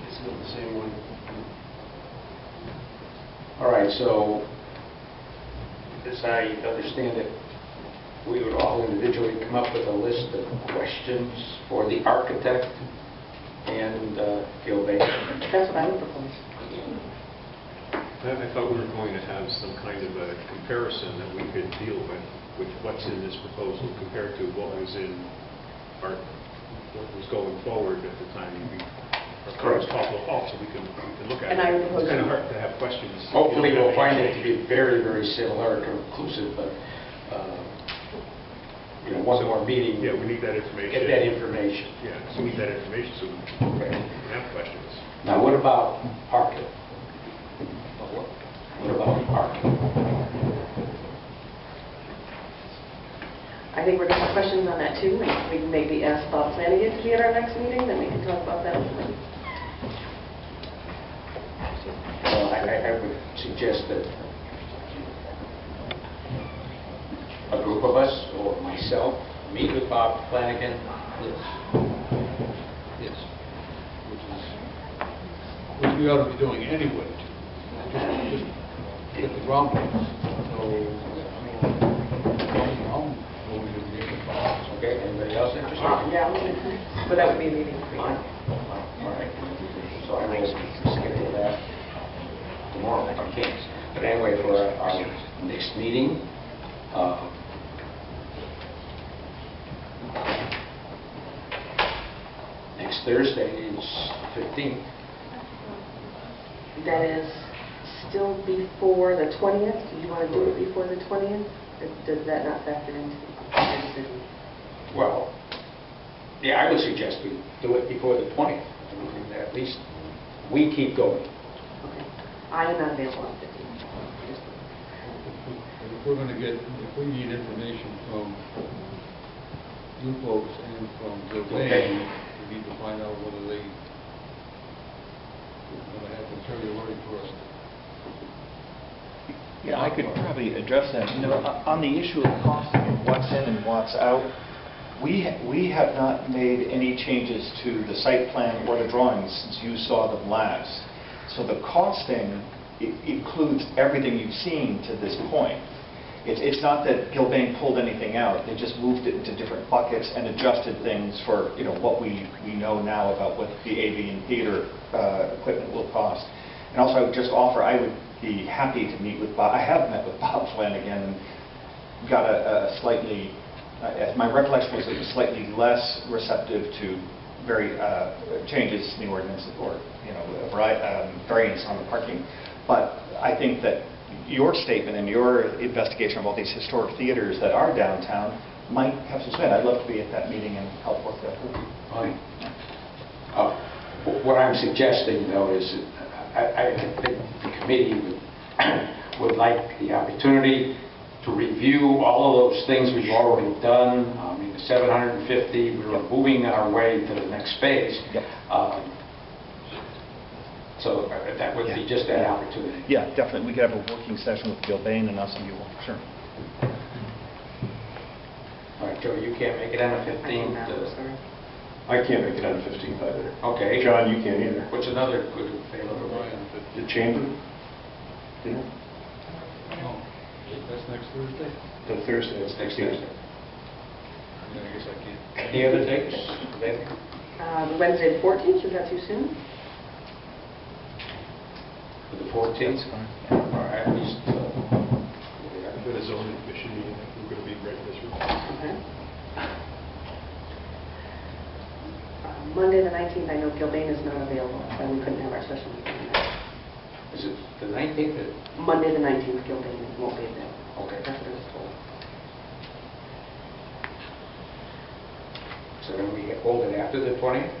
it's not the same one. All right, so as I understand it, we would all individually come up with a list of questions for the architect and Bldg. That's what I would propose. I thought we were going to have some kind of a comparison that we could deal with what's in this proposal compared to what was in our, what was going forward at the time. Correct. Possible fault, so we can look at and it. It's kind of hard to have questions. Hopefully we'll find it to be very, very similar to inclusive, but one more meeting. Yeah, we need that information. Get that information. Yeah, so we need that information so we can have questions. Now, what about parking? What about parking? I think we're going to have questions on that too. We can maybe ask Bob Flanagan to be at our next meeting, then we can talk about that. Well, I would suggest that a group of us, or myself, meet with Bob Flanagan. Yes. Which we ought to be doing anyway. Just get the ground rules. Okay, anybody else interested? Yeah, but that would be a meeting. Fine. All right. So I will schedule that tomorrow if I can. But anyway, for our next meeting, next Thursday is 15th. That is still before the 20th? Do you want to do it before the 20th? Or does that not factor into your decision? Well, yeah, I would suggest we do it before the 20th. At least we keep going. Okay. I am not available on 15th. If we're going to get, if we need information from you folks and from Bldg, we need to find out whether they going to have material ready for us. Yeah, I could probably address that. On the issue of costing and what's in and what's out, we have not made any changes to the site plan or the drawings since you saw them last. So the costing includes everything you've seen to this point. It's not that Bldg pulled anything out. They just moved it into different buckets and adjusted things for what we know now about what the AV and theater equipment will cost. And also, I would just offer, I would be happy to meet with Bob. I have met with Bob Flanagan and got a slightly, my recollection was it was slightly less receptive to very changes in the ordinance or, variance on the parking. But I think that your statement and your investigation of all these historic theaters that are downtown might have some spin. I'd love to be at that meeting and help work that through. Fine. What I'm suggesting, though, is I think the committee would like the opportunity to review all of those things we've already done. I mean, the 750, we're moving our way to the next phase. Yep. So that would be just an opportunity. Yeah, definitely. We could have a working session with Gilbane and us and you all. Sure. All right, Joe, you can't make it on the 15th? I can't make it on the 15th either. Okay. John, you can't either. What's another good available? The chamber? Dinner? Oh, that's next Thursday? The Thursday. It's next Thursday. Yeah, I guess I can't. Any other dates? Wednesday the 14th, is that too soon? For the 14th? All right, at least. I've got a zoning commission meeting. We're going to be right in this room. Okay. Monday the 19th, I know Gilbane is not available, so we couldn't have our special meeting. Is it the 19th? Monday the 19th, Gilbane won't be available. Okay. That's what I was told. So then we hold it after the 20th?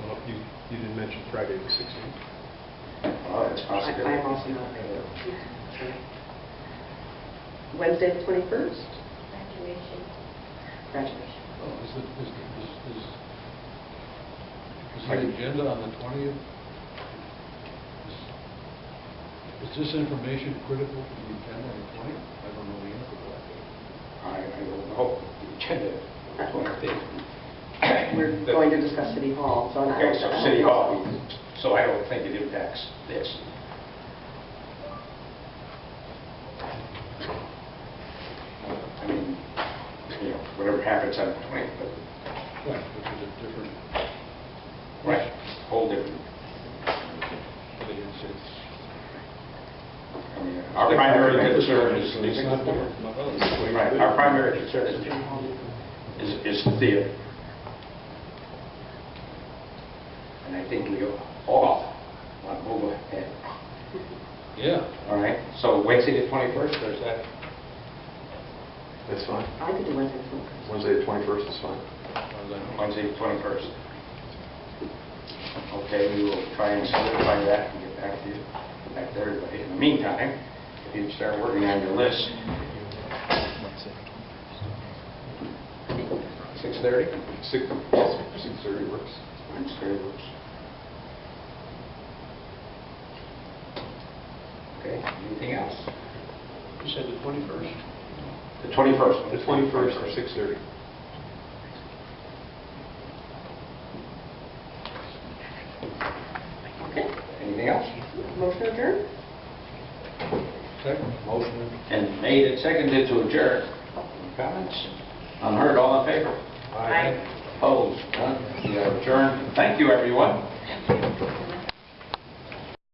Well, you didn't mention Friday the 16th. Oh, that's possible. I am also not available. Wednesday the 21st? Graduation. Is the agenda on the 20th? Is this information critical to the agenda on the 20th? I don't know the answer to that. I don't know. The agenda, 20th. We're going to discuss City Hall, so I'm not... Okay, so City Hall, so I don't think it impacts this. I mean, whatever happens on the 20th, but... Right, which is a different... Right, whole different. I mean, our primary concern is... Right, our primary concern is the theater. And I think we all want to move ahead. Yeah. All right, so Wednesday the 21st, there's that. That's fine. I could do Wednesday the 21st. Wednesday the 21st is fine. Wednesday the 21st. Okay, we will try and solidify that and get back to you, back to everybody. In the meantime, if you start working on your list. 6:30? 6:30 works. 6:30 works. Okay, anything else? You said the 21st? The 21st. The 21st or 6:30. Okay. Anything else? Motion adjourned? Second. Motion and made and seconded to adjourn. Comments? Unheard, all in favor? Aye. Opposed? None? We are adjourned. Thank you, everyone.